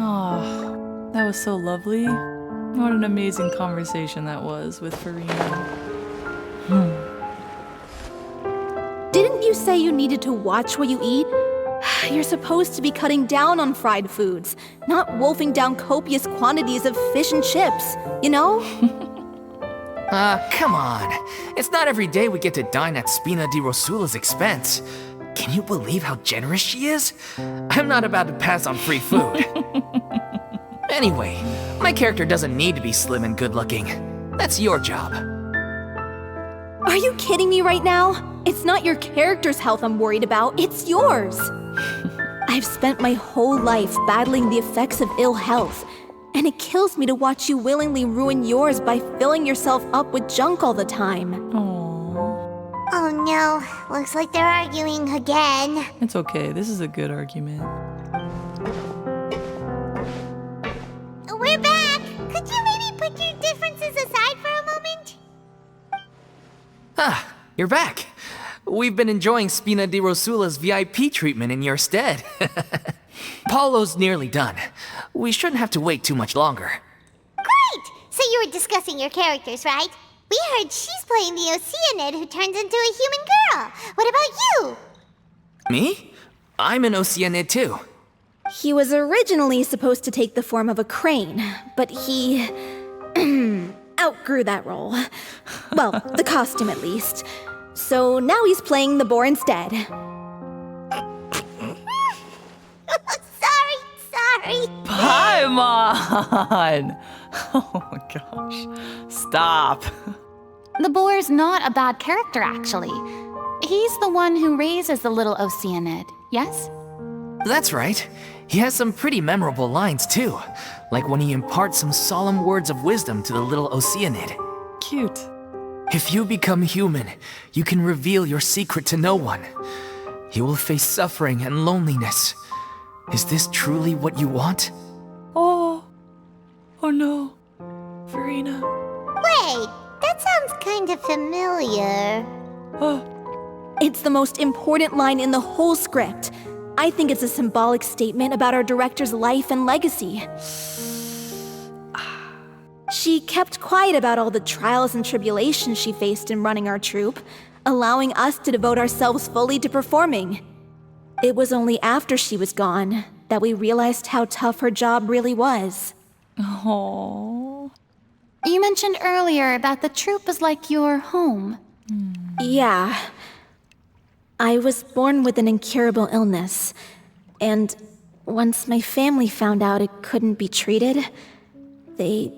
Oh, that was so lovely. What an amazing conversation that was with Furina. Didn't you say you needed to watch what you eat? You're supposed to be cutting down on fried foods, not wolfing down copious quantities of fish and chips, you know? Come on. It's not every day we get to dine at Spina di Rosula's expense. Can you believe how generous she is? I'm not about to pass on free food. Anyway, my character doesn't need to be slim and good-looking. That's your job. Are you kidding me right now? It's not your character's health I'm worried about, it's yours. I've spent my whole life battling the effects of ill health, and it kills me to watch you willingly ruin yours by filling yourself up with junk all the time. Oh no, looks like they're arguing again. It's okay, this is a good argument. We're back! Could you maybe put your differences aside for a moment? Ah, you're back. We've been enjoying Spina di Rosula's VIP treatment in your stead. Paulo's nearly done. We shouldn't have to wait too much longer. Great! So you were discussing your characters, right? We heard she's playing the Oceanid who turns into a human girl. What about you? Me? I'm an Oceanid too. He was originally supposed to take the form of a crane, but he outgrew that role. Well, the costume at least. So now he's playing the boar instead. Sorry. Paimon! Oh my gosh. Stop. The boar's not a bad character, actually. He's the one who raises the Little Oceanid, yes? That's right. He has some pretty memorable lines too, like when he imparts some solemn words of wisdom to the Little Oceanid. Cute. If you become human, you can reveal your secret to no one. You will face suffering and loneliness. Is this truly what you want? Oh. Oh no. Furina. Wait, that sounds kind of familiar. Oh. It's the most important line in the whole script. I think it's a symbolic statement about our director's life and legacy. She kept quiet about all the trials and tribulations she faced in running our troupe, allowing us to devote ourselves fully to performing. It was only after she was gone that we realized how tough her job really was. Oh. You mentioned earlier about the troupe was like your home. Yeah. I was born with an incurable illness, and once my family found out it couldn't be treated, they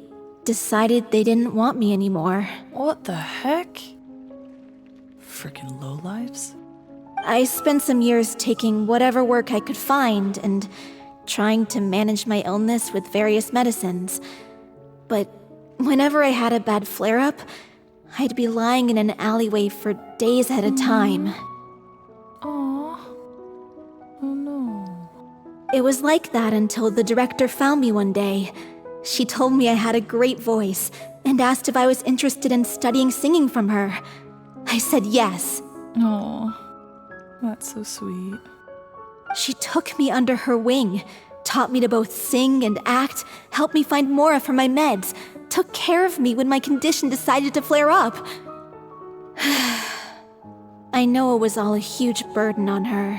decided they didn't want me anymore. What the heck? Frickin' lowlives. I spent some years taking whatever work I could find and trying to manage my illness with various medicines. But whenever I had a bad flare-up, I'd be lying in an alleyway for days at a time. Aw. Oh no. It was like that until the director found me one day. She told me I had a great voice and asked if I was interested in studying singing from her. I said yes. Oh. That's so sweet. She took me under her wing, taught me to both sing and act, helped me find Mora for my meds, took care of me when my condition decided to flare up. I know it was all a huge burden on her.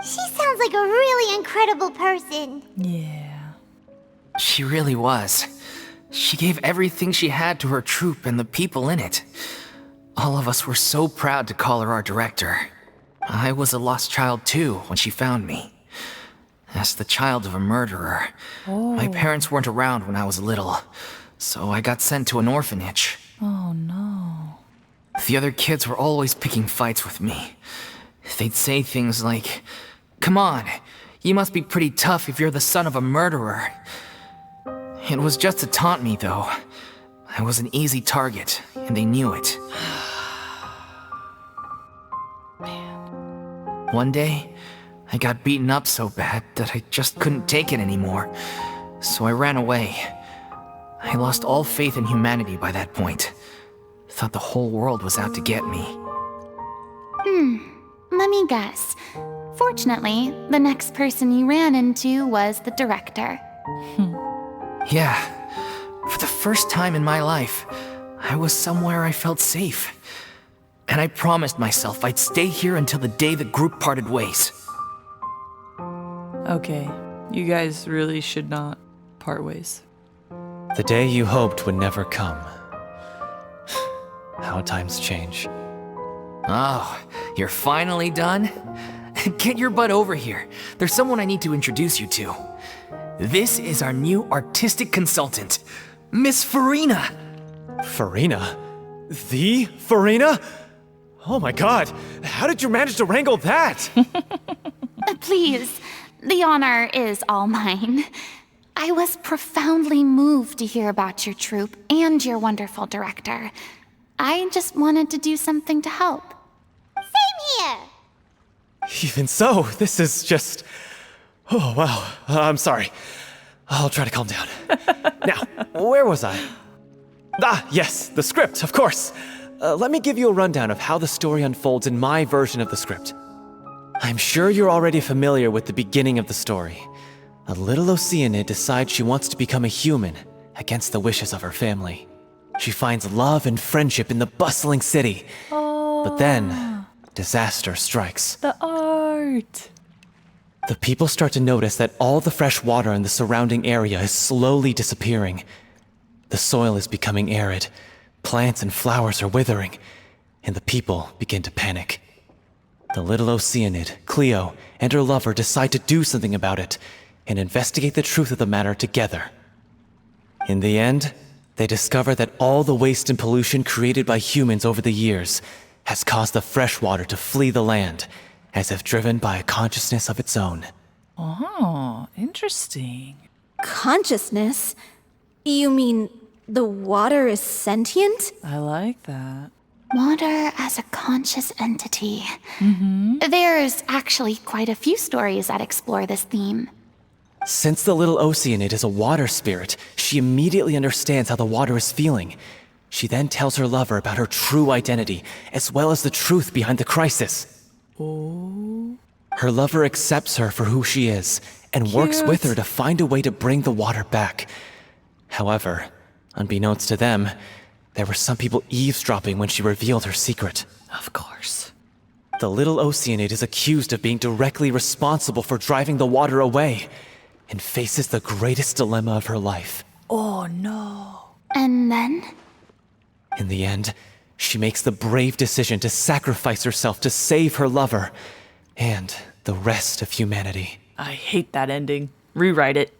She sounds like a really incredible person. Yeah. She really was. She gave everything she had to her troupe and the people in it. All of us were so proud to call her our director. I was a lost child too when she found me. As the child of a murderer, my parents weren't around when I was little, so I got sent to an orphanage. Oh no. The other kids were always picking fights with me. They'd say things like, "Come on, you must be pretty tough if you're the son of a murderer." It was just to taunt me, though. I was an easy target, and they knew it. One day, I got beaten up so bad that I just couldn't take it anymore, so I ran away. I lost all faith in humanity by that point. Thought the whole world was out to get me. Let me guess. Fortunately, the next person you ran into was the director. Yeah, for the first time in my life, I was somewhere I felt safe. And I promised myself I'd stay here until the day the group parted ways. Okay. You guys really should not part ways. The day you hoped would never come. How times change. Oh, you're finally done? Get your butt over here. There's someone I need to introduce you to. This is our new artistic consultant, Miss Furina. Furina? The Furina? Oh my god, how did you manage to wrangle that? Please, the honor is all mine. I was profoundly moved to hear about your troupe and your wonderful director. I just wanted to do something to help. Same here. Even so, this is just... Oh, wow. I'm sorry. I'll try to calm down. Now, where was I? Ah, yes, the script, of course. Let me give you a rundown of how the story unfolds in my version of the script. I'm sure you're already familiar with the beginning of the story. A little Oceanid decides she wants to become a human against the wishes of her family. She finds love and friendship in the bustling city. But then, disaster strikes. The art. The people start to notice that all the fresh water in the surrounding area is slowly disappearing. The soil is becoming arid, plants and flowers are withering, and the people begin to panic. The little Oceanid, Cleo, and her lover decide to do something about it and investigate the truth of the matter together. In the end, they discover that all the waste and pollution created by humans over the years has caused the fresh water to flee the land as if driven by a consciousness of its own. Oh, interesting. Consciousness? You mean the water is sentient? I like that. Water as a conscious entity. There's actually quite a few stories that explore this theme. Since the Little Oceanid is a water spirit, she immediately understands how the water is feeling. She then tells her lover about her true identity, as well as the truth behind the crisis. Oh. Her lover accepts her for who she is, and works with her to find a way to bring the water back. However, unbeknownst to them, there were some people eavesdropping when she revealed her secret. Of course. The Little Oceanid is accused of being directly responsible for driving the water away, and faces the greatest dilemma of her life. Oh no. And then? In the end, she makes the brave decision to sacrifice herself to save her lover, and the rest of humanity. I hate that ending. Rewrite it.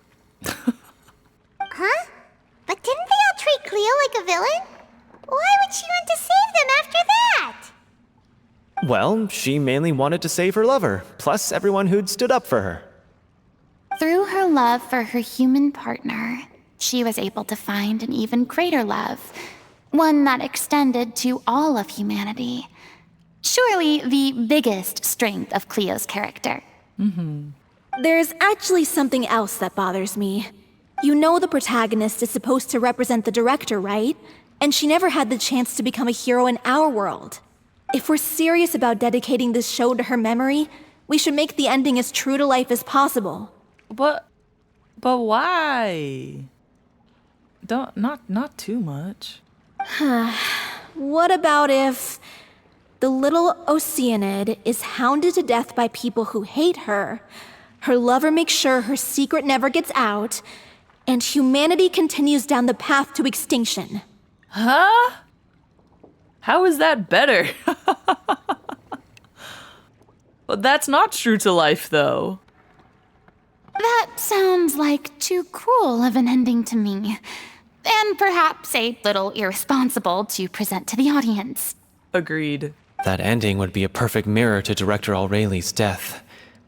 Huh? But didn't they all treat Cleo like a villain? Why would she want to save them after that? Well, she mainly wanted to save her lover, plus everyone who'd stood up for her. Through her love for her human partner, she was able to find an even greater love, one that extended to all of humanity. Surely the biggest strength of Cleo's character. There's actually something else that bothers me. You know the protagonist is supposed to represent the director, right? And she never had the chance to become a hero in our world. If we're serious about dedicating this show to her memory, we should make the ending as true to life as possible. But why? Not too much. What about if the Little Oceanid is hounded to death by people who hate her, her lover makes sure her secret never gets out, and humanity continues down the path to extinction? Huh? How is that better? Well, that's not true to life, though. That sounds like too cruel of an ending to me. And perhaps a little irresponsible to present to the audience. Agreed. That ending would be a perfect mirror to Director Aureli's death,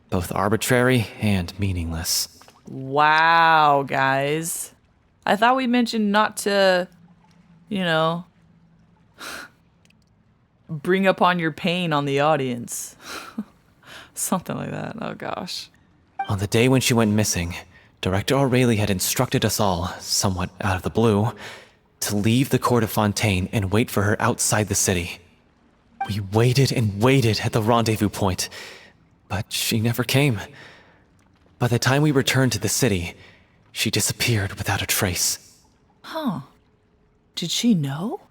both arbitrary and meaningless. Wow, guys. I thought we mentioned not to, bring upon your pain on the audience. Something like that. Oh, gosh. On the day when she went missing, Director Aureli had instructed us all, somewhat out of the blue, to leave the court of Fontaine and wait for her outside the city. We waited and waited at the rendezvous point, but she never came. By the time we returned to the city, she disappeared without a trace. Huh. Did she know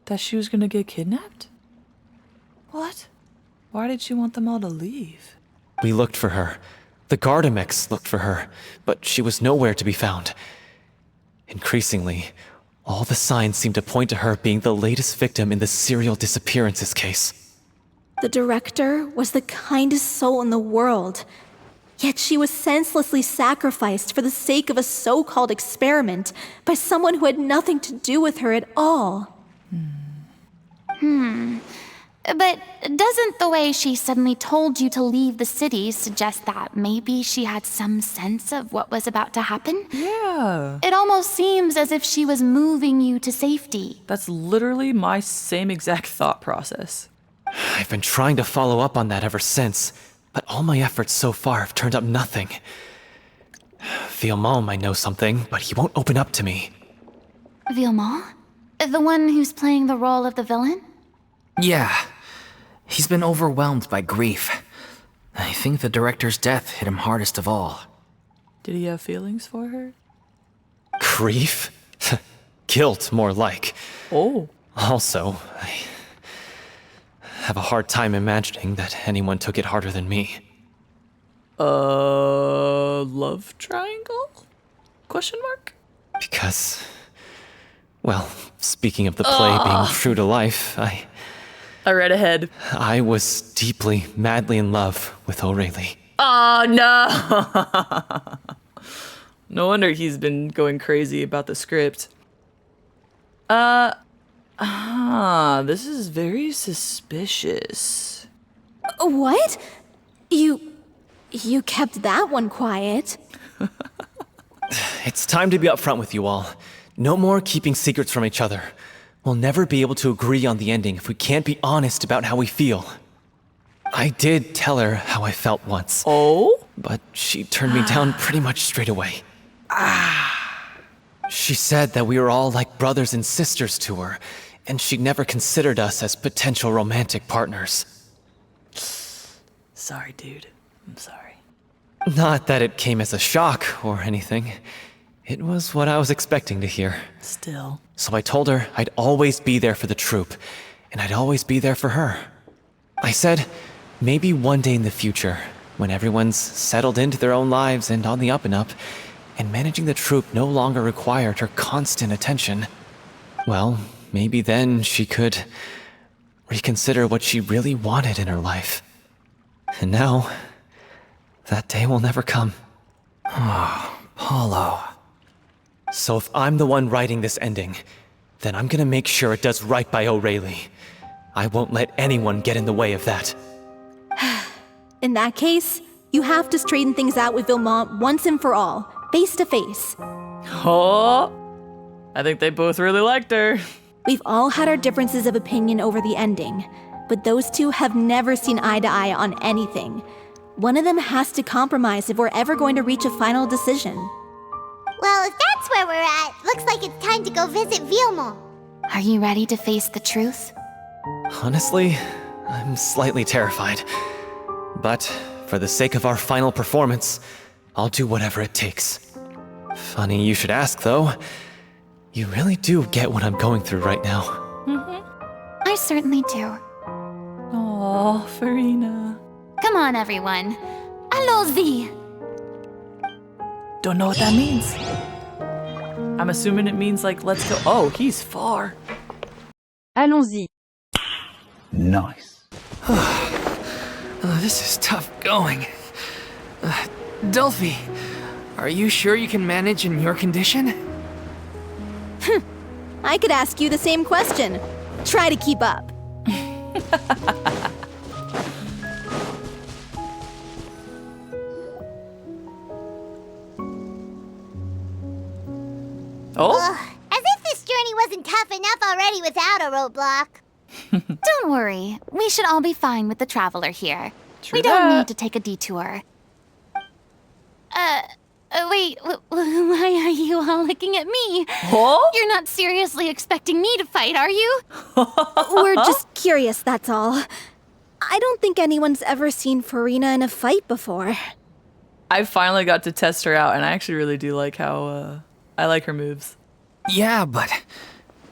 that she was gonna get kidnapped? What? Why did she want them all to leave? We looked for her. The Gardamex looked for her, but she was nowhere to be found. Increasingly, all the signs seemed to point to her being the latest victim in the serial disappearances case. The director was the kindest soul in the world, yet she was senselessly sacrificed for the sake of a so-called experiment by someone who had nothing to do with her at all. But doesn't the way she suddenly told you to leave the city suggest that maybe she had some sense of what was about to happen? Yeah. It almost seems as if she was moving you to safety. That's literally my same exact thought process. I've been trying to follow up on that ever since, but all my efforts so far have turned up nothing. Villemont might know something, but he won't open up to me. Villemont? The one who's playing the role of the villain? Yeah. He's been overwhelmed by grief. I think the director's death hit him hardest of all. Did he have feelings for her? Grief? Guilt, more like. Oh. Also, I have a hard time imagining that anyone took it harder than me. Love triangle? Question mark? Because, well, speaking of the play being true to life, I read ahead. I was deeply, madly in love with Aureli. Oh, no! No wonder he's been going crazy about the script. This is very suspicious. What? You kept that one quiet. It's time to be upfront with you all. No more keeping secrets from each other. We'll never be able to agree on the ending if we can't be honest about how we feel. I did tell her how I felt once. Oh? But she turned me down pretty much straight away. She said that we were all like brothers and sisters to her, and she never considered us as potential romantic partners. Sorry, dude. I'm sorry. Not that it came as a shock or anything. It was what I was expecting to hear. Still. So I told her I'd always be there for the troupe, and I'd always be there for her. I said, maybe one day in the future, when everyone's settled into their own lives and on the up and up, and managing the troupe no longer required her constant attention, well, maybe then she could reconsider what she really wanted in her life. And now, that day will never come. Oh, Paulo. So if I'm the one writing this ending, then I'm gonna make sure it does right by O'Reilly. I won't let anyone get in the way of that. In that case, you have to straighten things out with Vilmont once and for all, face to face. Oh, I think they both really liked her. We've all had our differences of opinion over the ending, but those two have never seen eye to eye on anything. One of them has to compromise if we're ever going to reach a final decision. Well, if that's where we're at, looks like it's time to go visit Vilmont. Are you ready to face the truth? Honestly, I'm slightly terrified. But for the sake of our final performance, I'll do whatever it takes. Funny you should ask, though. You really do get what I'm going through right now. I certainly do. Oh, Furina. Come on, everyone. Allons-y! Don't know what that means. I'm assuming it means like, let's go. Oh, he's far. Allons-y. Nice. This is tough going. Delphi, are you sure you can manage in your condition? I could ask you the same question. Try to keep up. Oh? As if this journey wasn't tough enough already without a roadblock. Don't worry. We should all be fine with the traveler here. True We don't that. need to take a detour. Wait, why are you all looking at me? Oh? You're not seriously expecting me to fight, are you? We're just curious, that's all. I don't think anyone's ever seen Furina in a fight before. I finally got to test her out, and I actually really do like how, I like her moves. Yeah, but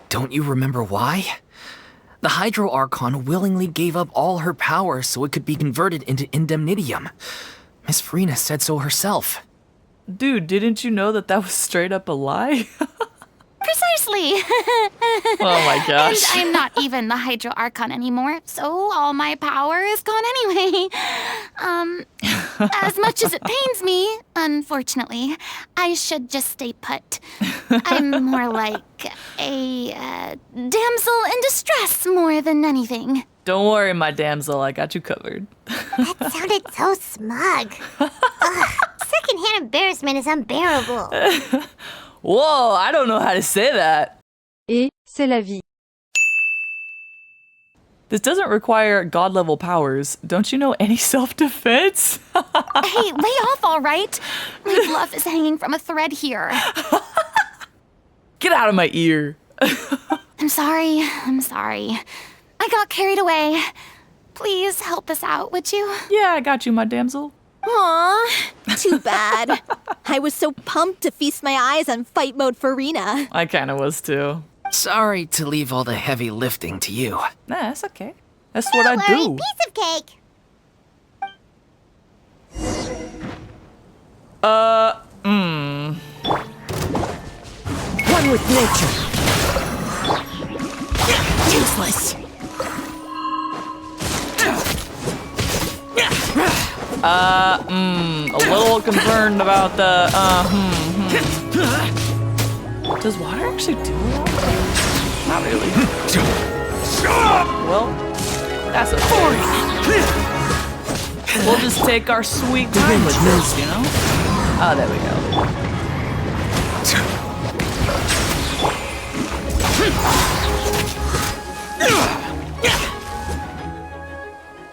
don't you remember why? The Hydro Archon willingly gave up all her power so it could be converted into indemnitium. Miss Furina said so herself. Dude, didn't you know that that was straight up a lie? Precisely. Oh my gosh. And I'm not even the Hydro Archon anymore, so all my power is gone anyway. As much as it pains me, unfortunately, I should just stay put. I'm more like a damsel in distress more than anything. Don't worry, my damsel, I got you covered. That sounded so smug. Ugh, secondhand embarrassment is unbearable. Whoa, I don't know how to say that. Et c'est la vie. This doesn't require god-level powers. Don't you know any self-defense? Hey, lay off, all right? My bluff is hanging from a thread here. Get out of my ear. I'm sorry. I got carried away. Please help us out, would you? Yeah, I got you, my damsel. Aw, too bad. I was so pumped to feast my eyes on fight mode Furina. I kinda was too. Sorry to leave all the heavy lifting to you. Nah, that's okay. That's what I Don't worry, do. piece of cake. One with nature. Useless. A little concerned about the, Does water actually do a lot? Not really. Well, that's a We'll just take our sweet time with this, you know? Oh, there we go.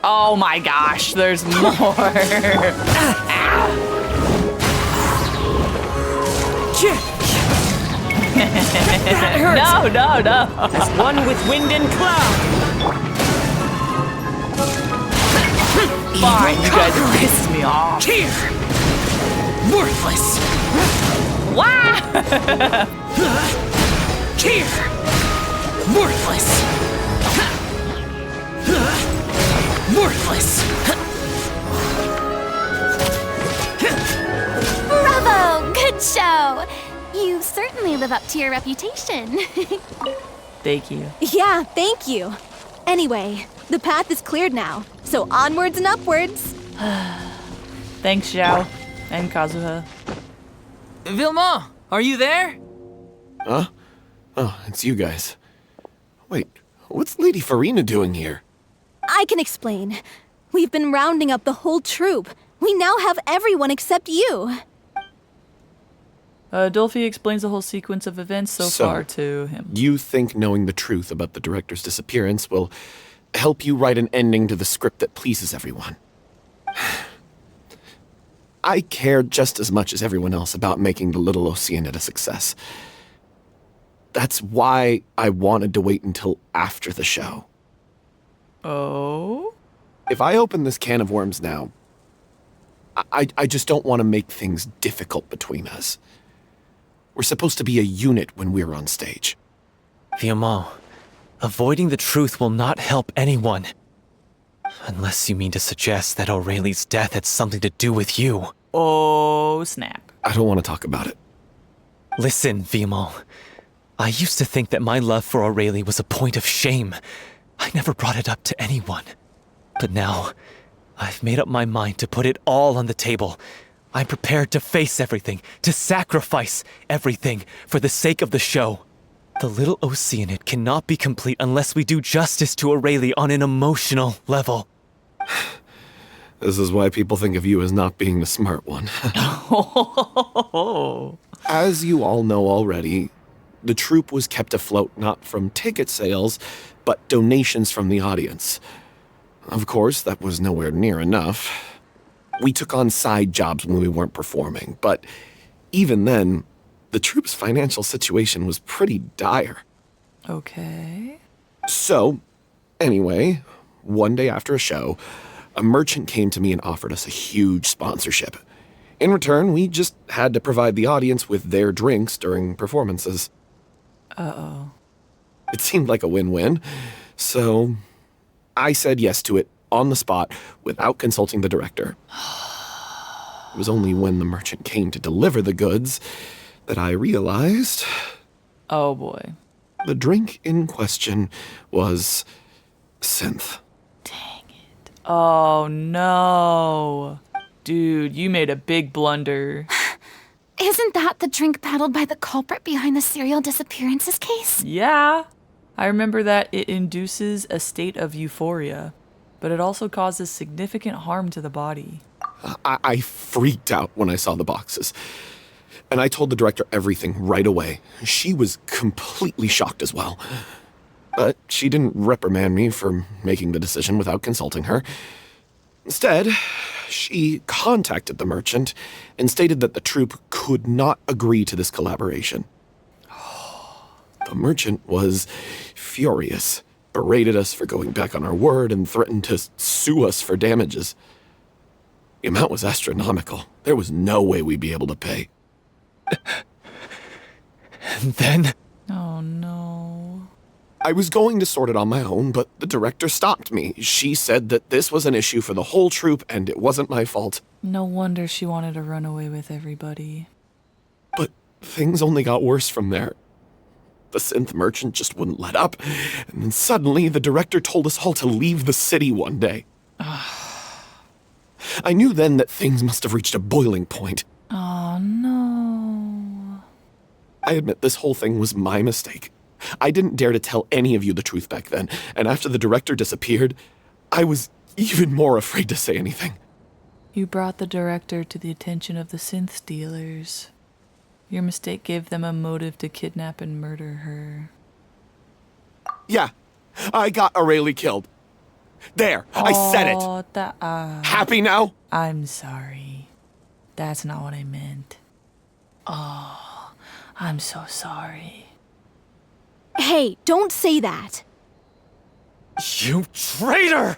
Oh my gosh, there's more. That hurts. No. As one with wind and cloud. Fine, you guys pissed me off. Here. Worthless. Wow! Here. Worthless. Worthless. Bravo! Good show! You certainly live up to your reputation. Thank you. Yeah, thank you. Anyway, the path is cleared now, so onwards and upwards. Thanks, Xiao. And Kazuha. Vilma, are you there? Huh? Oh, it's you guys. Wait, what's Lady Furina doing here? I can explain. We've been rounding up the whole troop. We now have everyone except you. Dolphy explains the whole sequence of events so far to him. You think knowing the truth about the director's disappearance will help you write an ending to the script that pleases everyone? I care just as much as everyone else about making the Little Oceanid a success. That's why I wanted to wait until after the show. Oh? If I open this can of worms now, I just don't want to make things difficult between us. We're supposed to be a unit when we're on stage. Vilma, avoiding the truth will not help anyone. Unless you mean to suggest that Aurelie's death had something to do with you. Oh, snap. I don't want to talk about it. Listen, Vilma. I used to think that my love for Aurelie was a point of shame. I never brought it up to anyone. But now, I've made up my mind to put it all on the table. I'm prepared to face everything, to sacrifice everything for the sake of the show. The Little Oceanid cannot be complete unless we do justice to Aurelie on an emotional level. This is why people think of you as not being the smart one. As you all know already, the troupe was kept afloat not from ticket sales, but donations from the audience. Of course, that was nowhere near enough. We took on side jobs when we weren't performing, but even then, the troupe's financial situation was pretty dire. Okay. So, anyway, one day after a show, a merchant came to me and offered us a huge sponsorship. In return, we just had to provide the audience with their drinks during performances. Uh-oh. It seemed like a win-win, so I said yes to it on the spot without consulting the director. It was only when the merchant came to deliver the goods that I realized... Oh boy. The drink in question was synth. Dang it. Oh no. Dude, you made a big blunder. Isn't that the drink peddled by the culprit behind the serial disappearances case? Yeah. I remember that it induces a state of euphoria, but it also causes significant harm to the body. I freaked out when I saw the boxes. And I told the director everything right away. She was completely shocked as well. But she didn't reprimand me for making the decision without consulting her. Instead, she contacted the merchant and stated that the troupe could not agree to this collaboration. The merchant was furious, berated us for going back on our word, and threatened to sue us for damages. The amount was astronomical. There was no way we'd be able to pay. And then... Oh no. I was going to sort it on my own, but the director stopped me. She said that this was an issue for the whole troupe, and it wasn't my fault. No wonder she wanted to run away with everybody. But things only got worse from there. The synth merchant just wouldn't let up, and then suddenly the director told us all to leave the city one day. I knew then that things must have reached a boiling point. Oh no. I admit this whole thing was my mistake. I didn't dare to tell any of you the truth back then, and after the director disappeared, I was even more afraid to say anything. You brought the director to the attention of the synth dealers. Your mistake gave them a motive to kidnap and murder her. Yeah, I got Aurelie killed. There, I said it. Happy now? I'm sorry. That's not what I meant. Oh, I'm so sorry. Hey, don't say that. You traitor!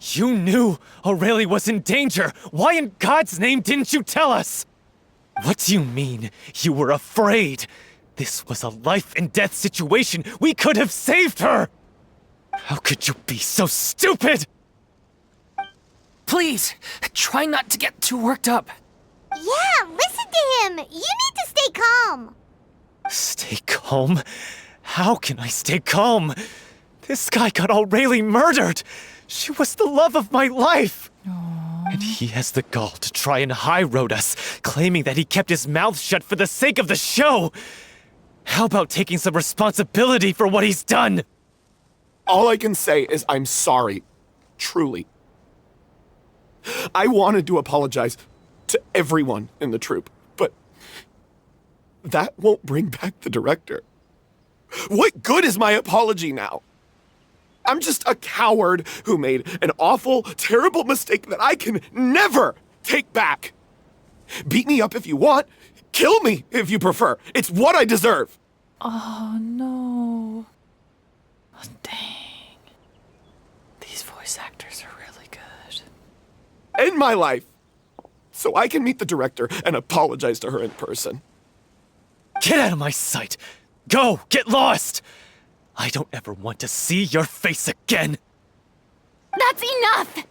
You knew Aurelie was in danger. Why in God's name didn't you tell us? What do you mean, you were afraid? This was a life and death situation. We could have saved her! How could you be so stupid? Please, try not to get too worked up. Yeah, listen to him. You need to stay calm. Stay calm? How can I stay calm? This guy got Aurelie murdered. She was the love of my life. And he has the gall to try and high-road us, claiming that he kept his mouth shut for the sake of the show. How about taking some responsibility for what he's done? All I can say is I'm sorry. Truly. I wanted to apologize to everyone in the troupe, but that won't bring back the director. What good is my apology now? I'm just a coward who made an awful, terrible mistake that I can never take back. Beat me up if you want. Kill me if you prefer. It's what I deserve. Oh, no. Oh, dang. These voice actors are really good. End my life so I can meet the director and apologize to her in person. Get out of my sight! Go! Get lost! I don't ever want to see your face again! That's enough!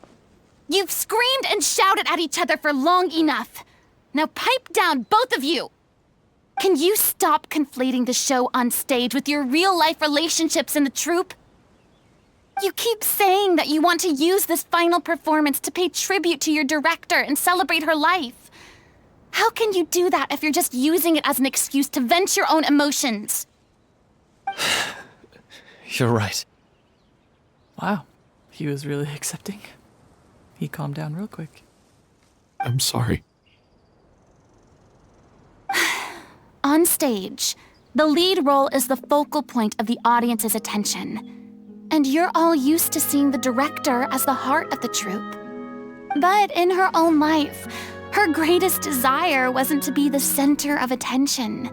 You've screamed and shouted at each other for long enough. Now pipe down, both of you! Can you stop conflating the show on stage with your real-life relationships in the troupe? You keep saying that you want to use this final performance to pay tribute to your director and celebrate her life. How can you do that if you're just using it as an excuse to vent your own emotions? You're right. Wow. He was really accepting. He calmed down real quick. I'm sorry. On stage, the lead role is the focal point of the audience's attention. And you're all used to seeing the director as the heart of the troupe. But in her own life, her greatest desire wasn't to be the center of attention.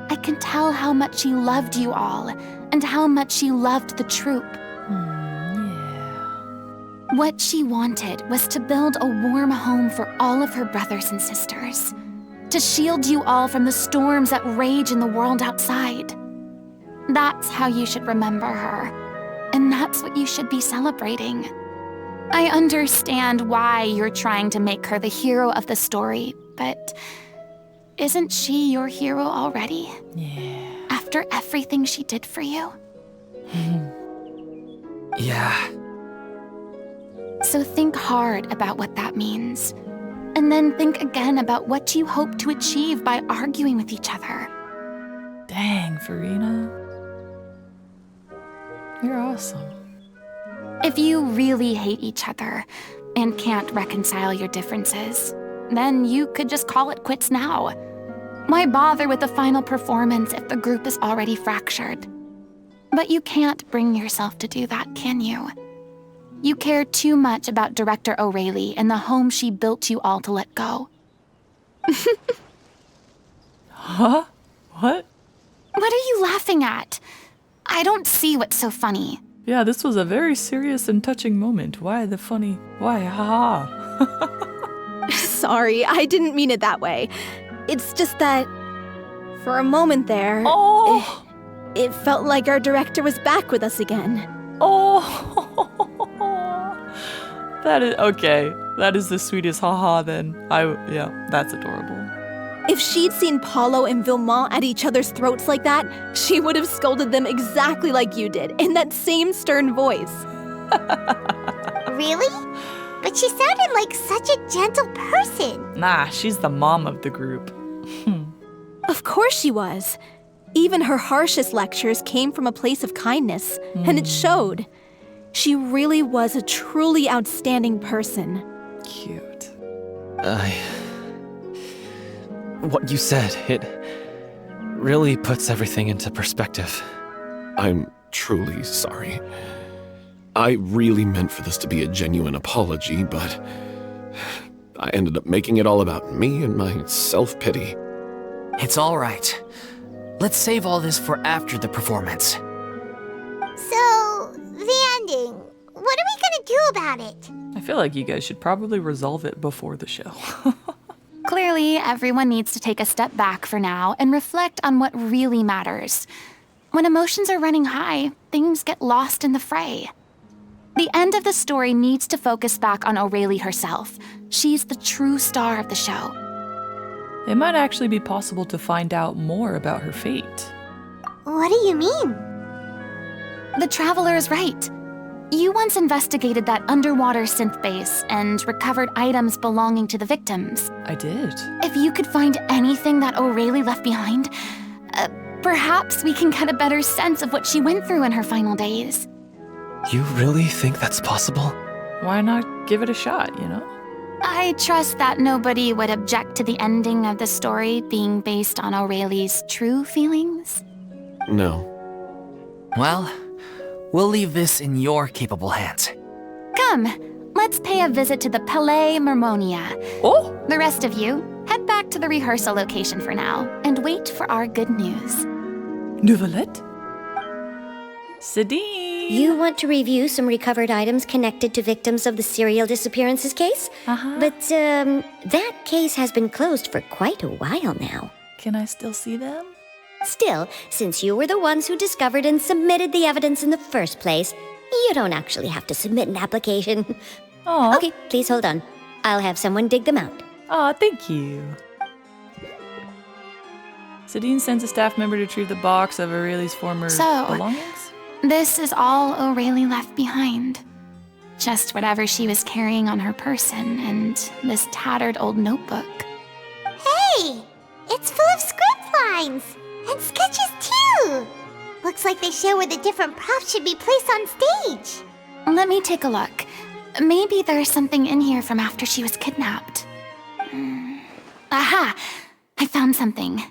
I can tell how much she loved you all, and how much she loved the troupe. Yeah. What she wanted was to build a warm home for all of her brothers and sisters, to shield you all from the storms that rage in the world outside. That's how you should remember her, and that's what you should be celebrating. I understand why you're trying to make her the hero of the story, but isn't she your hero already? Yeah. After everything she did for you? Yeah. So think hard about what that means. And then think again about what you hope to achieve by arguing with each other. Dang, Furina. You're awesome. If you really hate each other and can't reconcile your differences, then you could just call it quits now. Why bother with the final performance if the group is already fractured? But you can't bring yourself to do that, can you? You care too much about Director Aurelie and the home she built you all to let go. Huh? What? What are you laughing at? I don't see what's so funny. Yeah, this was a very serious and touching moment. Why the funny? Why? Haha. Sorry, I didn't mean it that way. It's just that, for a moment there, it felt like our director was back with us again. Oh, that is okay. That is the sweetest haha. Then yeah, that's adorable. If she'd seen Paulo and Vilmont at each other's throats like that, she would have scolded them exactly like you did, in that same stern voice. Really? But she sounded like such a gentle person. Nah, she's the mom of the group. Of course she was. Even her harshest lectures came from a place of kindness, and it showed. She really was a truly outstanding person. Cute. What you said, it really puts everything into perspective. I'm truly sorry. I really meant for this to be a genuine apology, but I ended up making it all about me and my self-pity. It's all right. Let's save all this for after the performance. So, the ending. What are we gonna do about it? I feel like you guys should probably resolve it before the show. Clearly, everyone needs to take a step back for now and reflect on what really matters. When emotions are running high, things get lost in the fray. The end of the story needs to focus back on Aurelie herself. She's the true star of the show. It might actually be possible to find out more about her fate. What do you mean? The Traveler is right. You once investigated that underwater synth base and recovered items belonging to the victims. I did. If you could find anything that Aurelie left behind, perhaps we can get a better sense of what she went through in her final days. You really think that's possible? Why not give it a shot, you know? I trust that nobody would object to the ending of the story being based on Aurelie's true feelings. No. Well, we'll leave this in your capable hands. Come, let's pay a visit to the Palais Mermonia. Oh! The rest of you, head back to the rehearsal location for now and wait for our good news. Nouvellette? Sidine! You want to review some recovered items connected to victims of the serial disappearances case? But, that case has been closed for quite a while now. Can I still see them? Still, since you were the ones who discovered and submitted the evidence in the first place, you don't actually have to submit an application. Aw. Okay, please hold on. I'll have someone dig them out. Aw, thank you. Sidine sends a staff member to retrieve the box of Aurelie's former belongings? This is all Aurelie left behind. Just whatever she was carrying on her person and this tattered old notebook. Hey! It's full of script lines! And sketches too! Looks like they show where the different props should be placed on stage. Let me take a look. Maybe there's something in here from after she was kidnapped. Aha! I found something.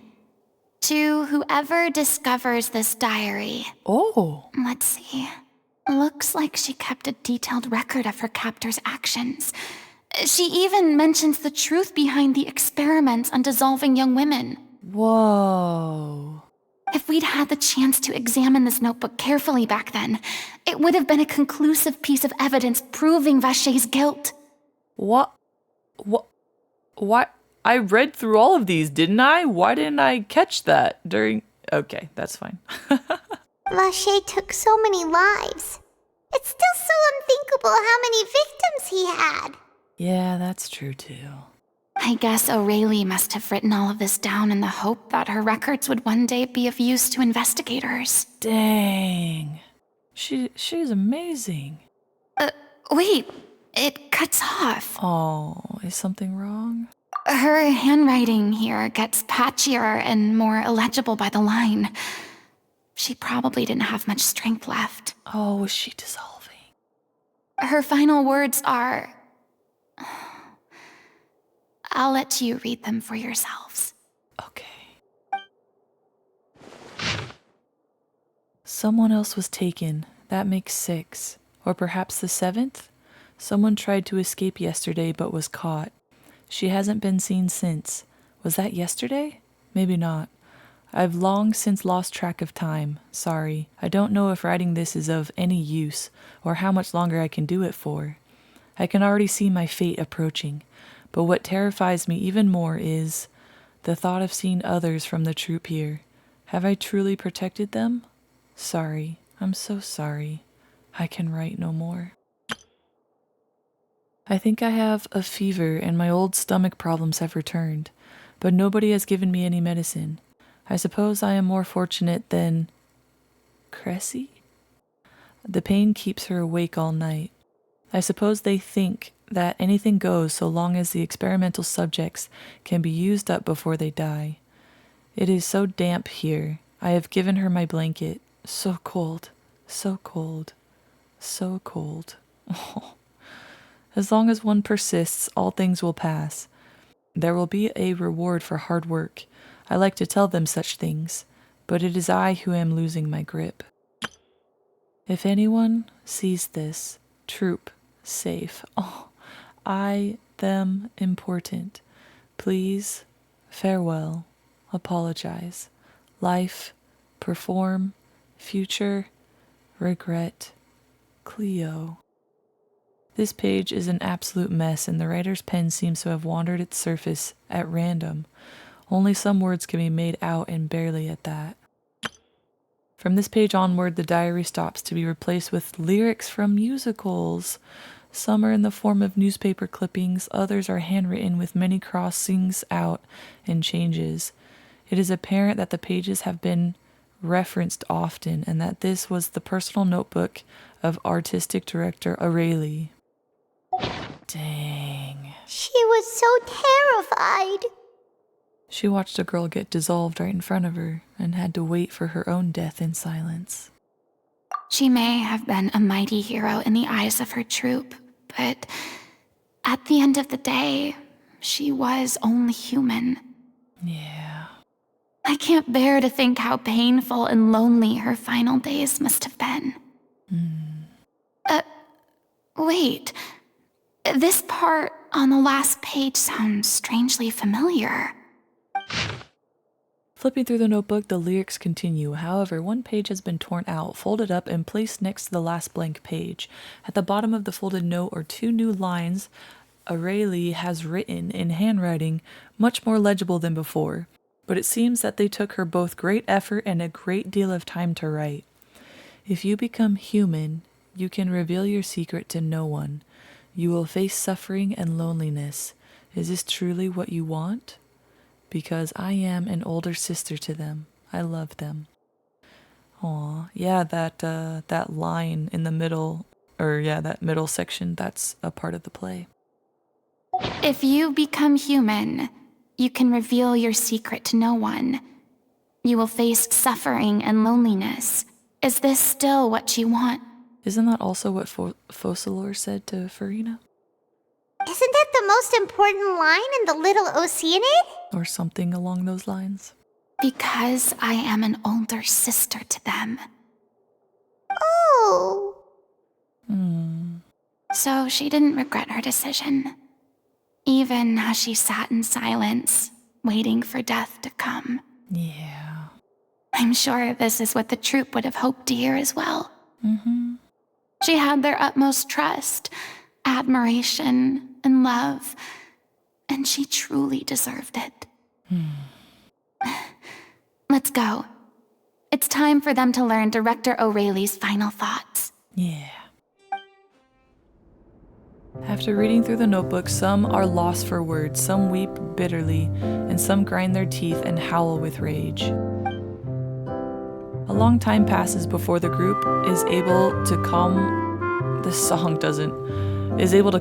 To whoever discovers this diary. Oh. Let's see. Looks like she kept a detailed record of her captor's actions. She even mentions the truth behind the experiments on dissolving young women. Whoa. If we'd had the chance to examine this notebook carefully back then, it would have been a conclusive piece of evidence proving Vachey's guilt. What? I read through all of these, didn't I? Why didn't I catch that during... Okay, that's fine. Vachey took so many lives. It's still so unthinkable how many victims he had. Yeah, that's true too. I guess Aurelie must have written all of this down in the hope that her records would one day be of use to investigators. Dang. She's amazing. Wait, it cuts off. Oh, is something wrong? Her handwriting here gets patchier and more illegible by the line. She probably didn't have much strength left. Oh, was she dissolving? Her final words are... I'll let you read them for yourselves. Okay. Someone else was taken. That makes 6. Or perhaps the 7th? Someone tried to escape yesterday but was caught. She hasn't been seen since. Was that yesterday? Maybe not. I've long since lost track of time. Sorry. I don't know if writing this is of any use, or how much longer I can do it for. I can already see my fate approaching, but what terrifies me even more is the thought of seeing others from the troop here. Have I truly protected them? Sorry. I'm so sorry. I can write no more. I think I have a fever and my old stomach problems have returned, but nobody has given me any medicine. I suppose I am more fortunate than... Cressy? The pain keeps her awake all night. I suppose they think that anything goes so long as the experimental subjects can be used up before they die. It is so damp here. I have given her my blanket. So cold, so cold, so cold. Oh. As long as one persists, all things will pass. There will be a reward for hard work. I like to tell them such things, but it is I who am losing my grip. If anyone sees this, troop, safe. Oh, I, them, important. Please, farewell, apologize. Life, perform, future, regret, Cleo. This page is an absolute mess, and the writer's pen seems to have wandered its surface at random. Only some words can be made out, and barely at that. From this page onward, the diary stops to be replaced with lyrics from musicals. Some are in the form of newspaper clippings, others are handwritten with many crossings out and changes. It is apparent that the pages have been referenced often, and that this was the personal notebook of artistic director Aurelie. Dang. She was so terrified. She watched a girl get dissolved right in front of her and had to wait for her own death in silence. She may have been a mighty hero in the eyes of her troop, but at the end of the day, she was only human. Yeah. I can't bear to think how painful and lonely her final days must have been. Wait. This part on the last page sounds strangely familiar. Flipping through the notebook, the lyrics continue. However, one page has been torn out, folded up, and placed next to the last blank page. At the bottom of the folded note are 2 new lines Aurelie has written in handwriting, much more legible than before. But it seems that they took her both great effort and a great deal of time to write. If you become human, you can reveal your secret to no one. You will face suffering and loneliness. Is this truly what you want? Because I am an older sister to them. I love them. Aw, yeah, that line in the middle, that middle section, that's a part of the play. If you become human, you can reveal your secret to no one. You will face suffering and loneliness. Is this still what you want? Isn't that also what Focalors said to Furina? Isn't that the most important line in the Little Oceanid? Or something along those lines. Because I am an older sister to them. Oh. So she didn't regret her decision. Even as she sat in silence, waiting for death to come. Yeah. I'm sure this is what the troupe would have hoped to hear as well. She had their utmost trust, admiration, and love, and she truly deserved it. Let's go. It's time for them to learn Director Aurelie's final thoughts. Yeah. After reading through the notebook, some are lost for words, some weep bitterly, and some grind their teeth and howl with rage. A long time passes before the group is able to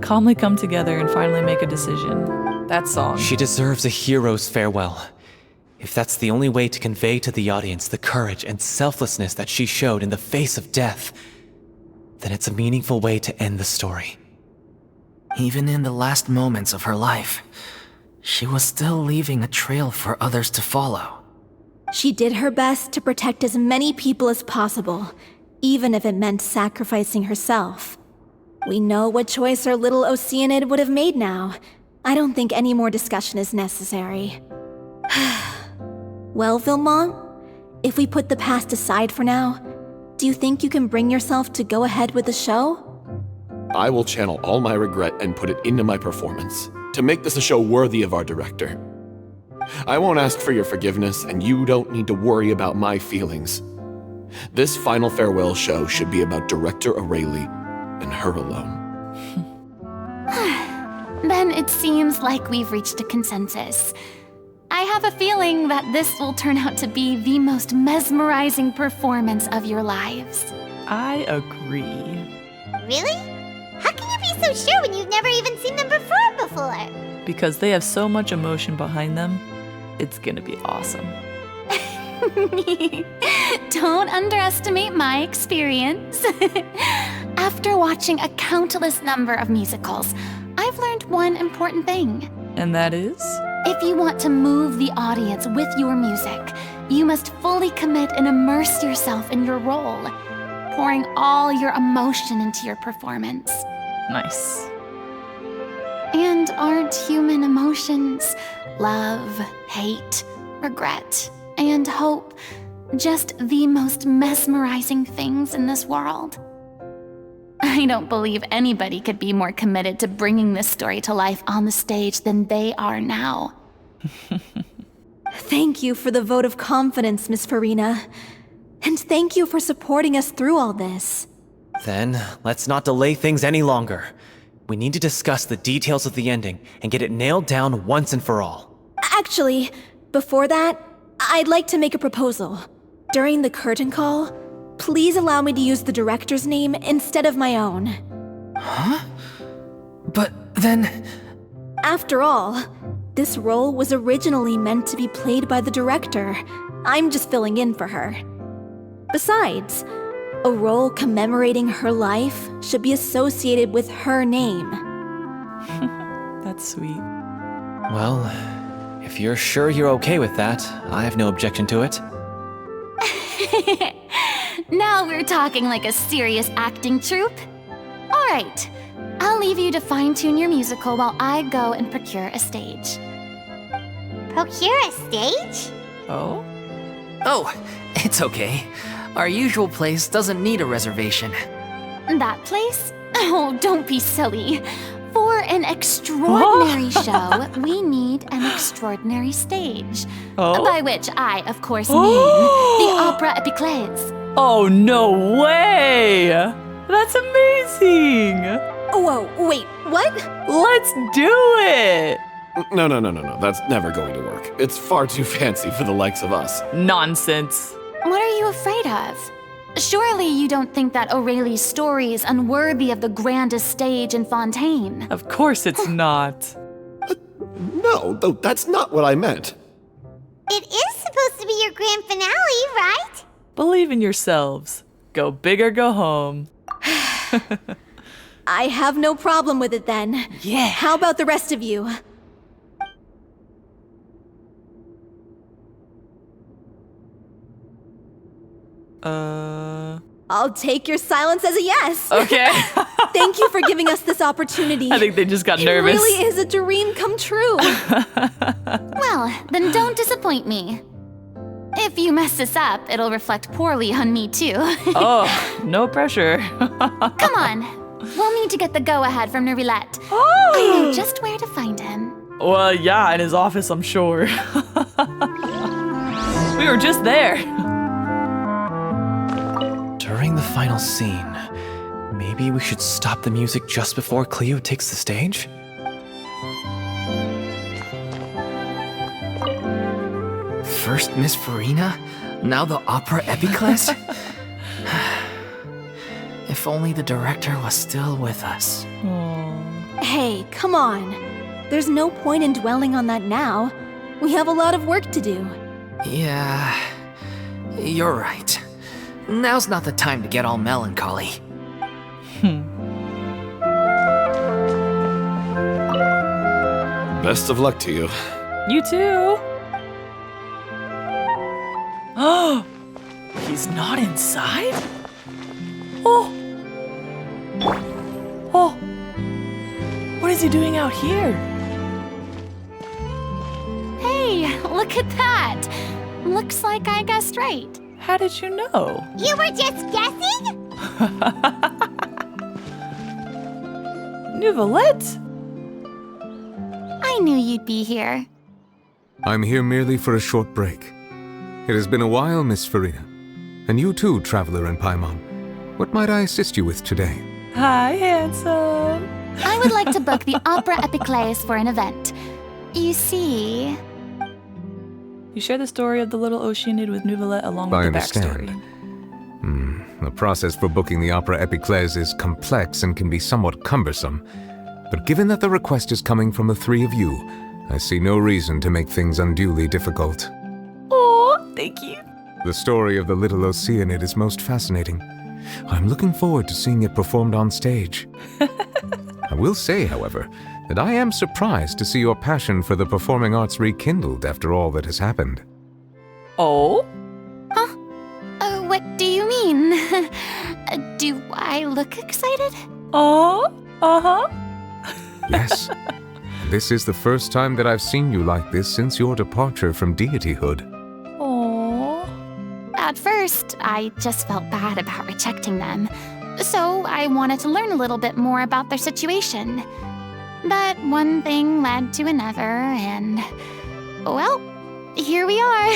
calmly come together and finally make a decision. That song. She deserves a hero's farewell. If that's the only way to convey to the audience the courage and selflessness that she showed in the face of death, then it's a meaningful way to end the story. Even in the last moments of her life, she was still leaving a trail for others to follow. She did her best to protect as many people as possible, even if it meant sacrificing herself. We know what choice our Little Oceanid would have made now. I don't think any more discussion is necessary. Well, Vilmont, if we put the past aside for now, do you think you can bring yourself to go ahead with the show? I will channel all my regret and put it into my performance, to make this a show worthy of our director. I won't ask for your forgiveness, and you don't need to worry about my feelings. This final farewell show should be about Director Aurelie and her alone. Then it seems like we've reached a consensus. I have a feeling that this will turn out to be the most mesmerizing performance of your lives. I agree. Really? How can you be so sure when you've never even seen them perform before? Because they have so much emotion behind them, it's gonna be awesome. Don't underestimate my experience. After watching a countless number of musicals, I've learned one important thing. And that is? If you want to move the audience with your music, you must fully commit and immerse yourself in your role, pouring all your emotion into your performance. Nice. And aren't human emotions, love, hate, regret, and hope, just the most mesmerizing things in this world? I don't believe anybody could be more committed to bringing this story to life on the stage than they are now. Thank you for the vote of confidence, Miss Furina. And thank you for supporting us through all this. Then, let's not delay things any longer. We need to discuss the details of the ending and get it nailed down once and for all. Actually, before that, I'd like to make a proposal. During the curtain call, please allow me to use the director's name instead of my own. Huh? But then... After all, this role was originally meant to be played by the director. I'm just filling in for her. Besides, a role commemorating her life should be associated with her name. That's sweet. Well, if you're sure you're okay with that, I have no objection to it. Now we're talking like a serious acting troupe. All right, I'll leave you to fine-tune your musical while I go and procure a stage. Procure a stage? Oh? Oh, it's okay. Our usual place doesn't need a reservation. That place? Oh, don't be silly. For an extraordinary show, we need an extraordinary stage. Oh? By which I, of course, mean the Opera Epiclese. Oh, no way! That's amazing! Whoa, wait, what? Let's do it! No. That's never going to work. It's far too fancy for the likes of us. Nonsense. What are you afraid of? Surely you don't think that Aurelie's story is unworthy of the grandest stage in Fontaine. Of course it's not. No, that's not what I meant. It is supposed to be your grand finale, right? Believe in yourselves. Go big or go home. I have no problem with it then. Yeah. How about the rest of you? I'll take your silence as a yes. Okay. Thank you for giving us this opportunity. I think they just got nervous. It really is a dream come true. Well, then don't disappoint me. If you mess this up, it'll reflect poorly on me too. Oh, no pressure. Come on. We'll need to get the go-ahead from Nervilette. Oh! I know just where to find him. Well, yeah, in his office, I'm sure. We were just there. During the final scene, maybe we should stop the music just before Cleo takes the stage? First Miss Furina, now the Opera Epiclese? If only the director was still with us. Hey, come on. There's no point in dwelling on that now. We have a lot of work to do. Yeah, you're right. Now's not the time to get all melancholy. Best of luck to you. You too. Oh, he's not inside? Oh. Oh. What is he doing out here? Hey, look at that. Looks like I guessed right. How did you know? You were just guessing? Nouvellette? I knew you'd be here. I'm here merely for a short break. It has been a while, Miss Furina. And you too, traveler in Paimon. What might I assist you with today? Hi, handsome. I would like to book the Opera Epiclese for an event. You see... You share the story of the Little Oceanid with Nouvellette along with I the understand. backstory. The process for booking the Opera Epiclese is complex and can be somewhat cumbersome. But given that the request is coming from the three of you, I see no reason to make things unduly difficult. Oh, thank you. The story of the Little Oceanid is most fascinating. I'm looking forward to seeing it performed on stage. I will say, however, that I am surprised to see your passion for the performing arts rekindled after all that has happened. Oh? Huh? What do you mean? Do I look excited? Uh-huh. Yes. This is the first time that I've seen you like this since your departure from deityhood. Aww. At first, I just felt bad about rejecting them, so I wanted to learn a little bit more about their situation. But one thing led to another, and, well, here we are.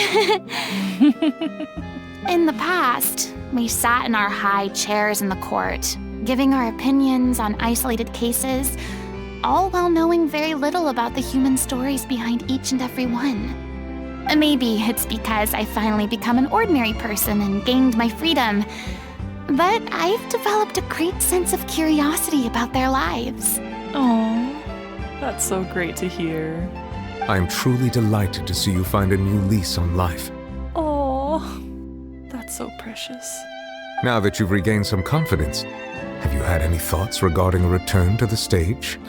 In the past, we sat in our high chairs in the court, giving our opinions on isolated cases, all while knowing very little about the human stories behind each and every one. Maybe it's because I finally become an ordinary person and gained my freedom, but I've developed a great sense of curiosity about their lives. Aww, that's so great to hear. I am truly delighted to see you find a new lease on life. Aww, that's so precious. Now that you've regained some confidence, have you had any thoughts regarding a return to the stage?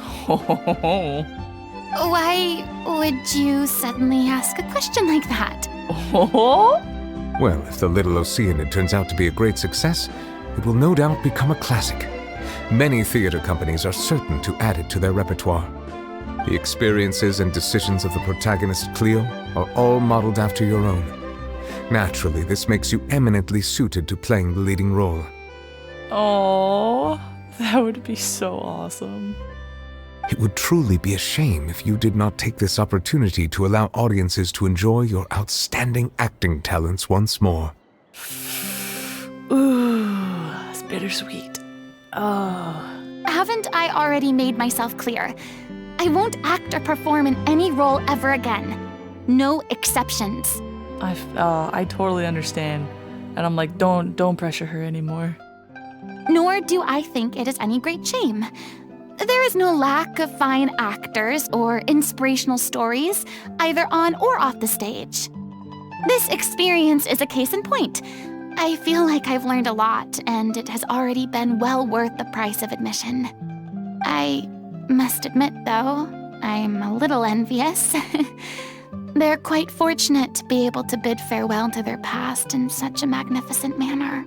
Why would you suddenly ask a question like that? Well, if the Little Oceanid turns out to be a great success, it will no doubt become a classic. Many theater companies are certain to add it to their repertoire. The experiences and decisions of the protagonist Cleo are all modeled after your own. Naturally, this makes you eminently suited to playing the leading role. Aww, that would be so awesome. It would truly be a shame if you did not take this opportunity to allow audiences to enjoy your outstanding acting talents once more. Ooh, it's bittersweet. Oh. Haven't I already made myself clear? I won't act or perform in any role ever again. No exceptions. I totally understand. And I'm like, don't pressure her anymore. Nor do I think it is any great shame. There is no lack of fine actors or inspirational stories, either on or off the stage. This experience is a case in point. I feel like I've learned a lot, and it has already been well worth the price of admission. I must admit, though, I'm a little envious. They're quite fortunate to be able to bid farewell to their past in such a magnificent manner.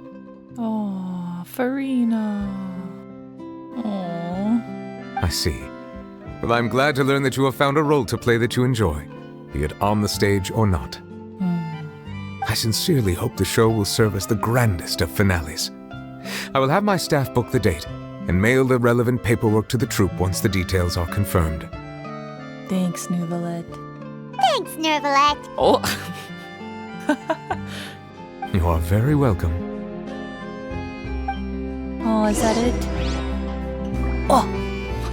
Oh, Furina. Aww. I see. Well, I'm glad to learn that you have found a role to play that you enjoy, be it on the stage or not. I sincerely hope the show will serve as the grandest of finales. I will have my staff book the date and mail the relevant paperwork to the troupe once the details are confirmed. Thanks, Nouvelette. Thanks, Nouvelette. Oh. You are very welcome. Oh, is that it? Oh!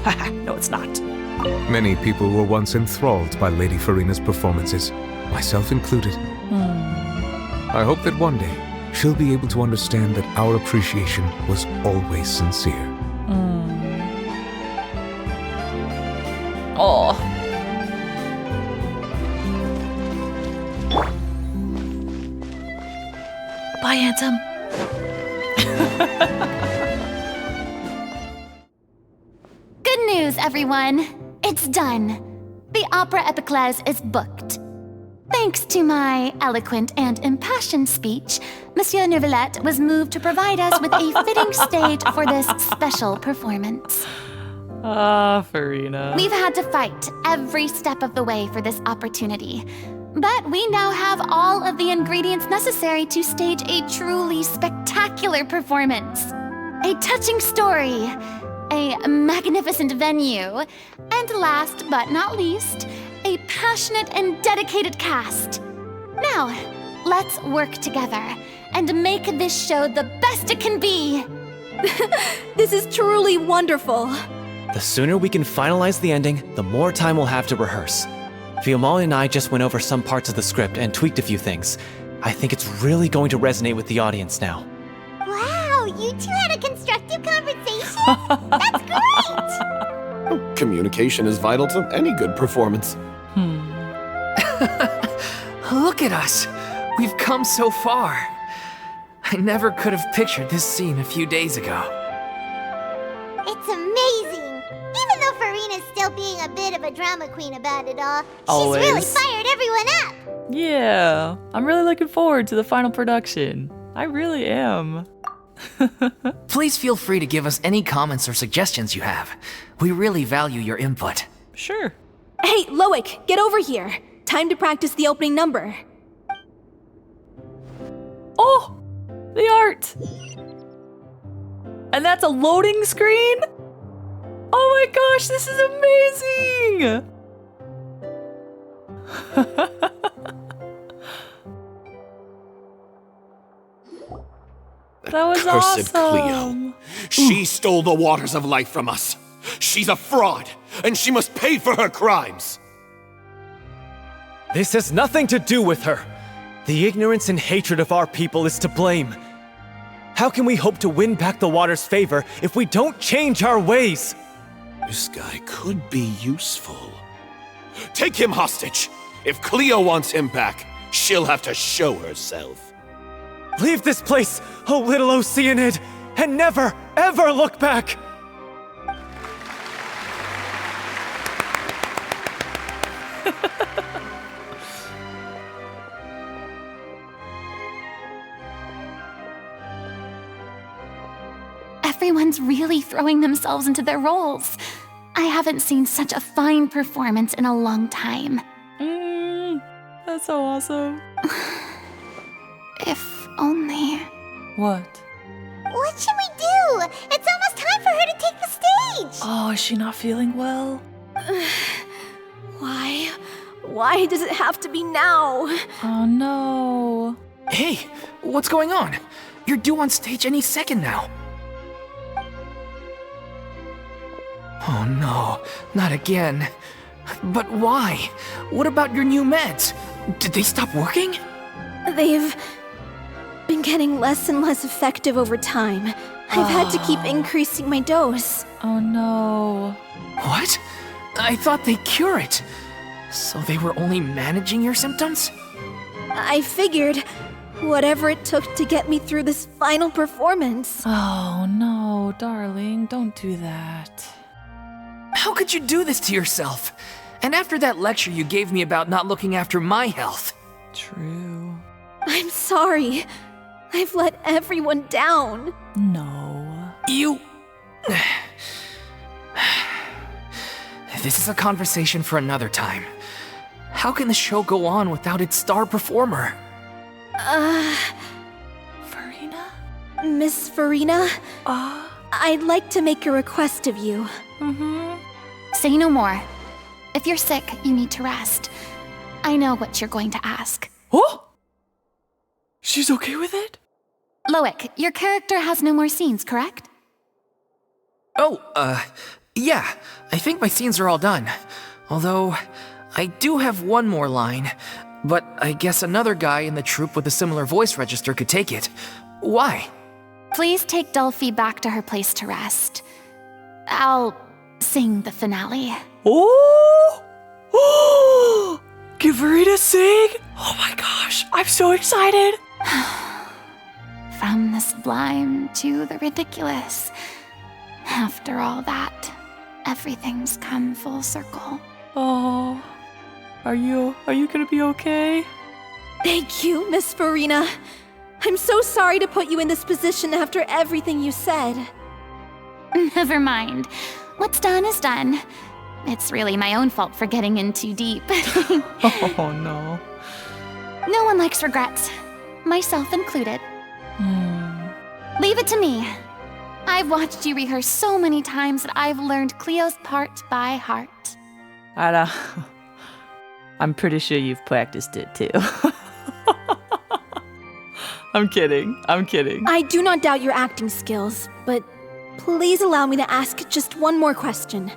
Haha, no it's not. Many people were once enthralled by Lady Furina's performances, myself included. I hope that one day she'll be able to understand that our appreciation was always sincere. Oh. Bye, handsome. Good news, everyone. It's done. The Opera Epiclese is booked. Thanks to my eloquent and impassioned speech, Monsieur Nouvelette was moved to provide us with a fitting stage for this special performance. Ah, Furina. We've had to fight every step of the way for this opportunity, but we now have all of the ingredients necessary to stage a truly spectacular performance. A touching story, a magnificent venue, and last but not least, a passionate and dedicated cast. Now, let's work together and make this show the best it can be. This is truly wonderful. The sooner we can finalize the ending, the more time we'll have to rehearse. Fiamma and I just went over some parts of the script and tweaked a few things. I think it's really going to resonate with the audience now. Wow, you two had a constructive conversation? That's great! Communication is vital to any good performance. Look at us. We've come so far. I never could have pictured this scene a few days ago. It's amazing! still being a bit of a drama queen about it all. Always. She's really fired everyone up. Yeah, I'm really looking forward to the final production. I really am. Please feel free to give us any comments or suggestions you have. We really value your input. Sure. Hey, Loic, get over here. Time to practice the opening number. Oh, the art. And that's a loading screen? Oh my gosh, this is amazing! That was Cursed awesome. Cleo. She stole the waters of life from us. She's a fraud, and she must pay for her crimes. This has nothing to do with her. The ignorance and hatred of our people is to blame. How can we hope to win back the water's favor if we don't change our ways? This guy could be useful. Take him hostage. If Cleo wants him back, she'll have to show herself. Leave this place, oh Little Oceanid, and never, ever look back! Everyone's really throwing themselves into their roles. I haven't seen such a fine performance in a long time. That's so awesome. If only. What? What should we do? It's almost time for her to take the stage. Oh, is she not feeling well? Why? Why does it have to be now? Oh no. Hey, what's going on? You're due on stage any second now. Oh no, not again. But why? What about your new meds? Did they stop working? They've been getting less and less effective over time. I've had to keep increasing my dose. Oh no. What? I thought they cure it. So they were only managing your symptoms? I figured whatever it took to get me through this final performance. Oh no, darling, don't do that. How could you do this to yourself? And after that lecture you gave me about not looking after my health. True. I'm sorry. I've let everyone down. No. You... This is a conversation for another time. How can the show go on without its star performer? Furina? Miss Furina? I'd like to make a request of you. Say no more. If you're sick, you need to rest. I know what you're going to ask. Oh? She's okay with it? Loic, your character has no more scenes, correct? Oh, yeah. I think my scenes are all done. Although, I do have one more line. But I guess another guy in the troupe with a similar voice register could take it. Why? Please take Delphi back to her place to rest. I'll sing the finale. Oh! Oh! Give Furina sing? Oh my gosh, I'm so excited! From the sublime to the ridiculous. After all that, everything's come full circle. Oh, are you gonna be okay? Thank you, Miss Furina. I'm so sorry to put you in this position after everything you said. Never mind. What's done is done. It's really my own fault for getting in too deep. Oh no. No one likes regrets, myself included. Leave it to me. I've watched you rehearse so many times that I've learned Cleo's part by heart. I know. I'm pretty sure you've practiced it too. I'm kidding. I do not doubt your acting skills, but please allow me to ask just one more question.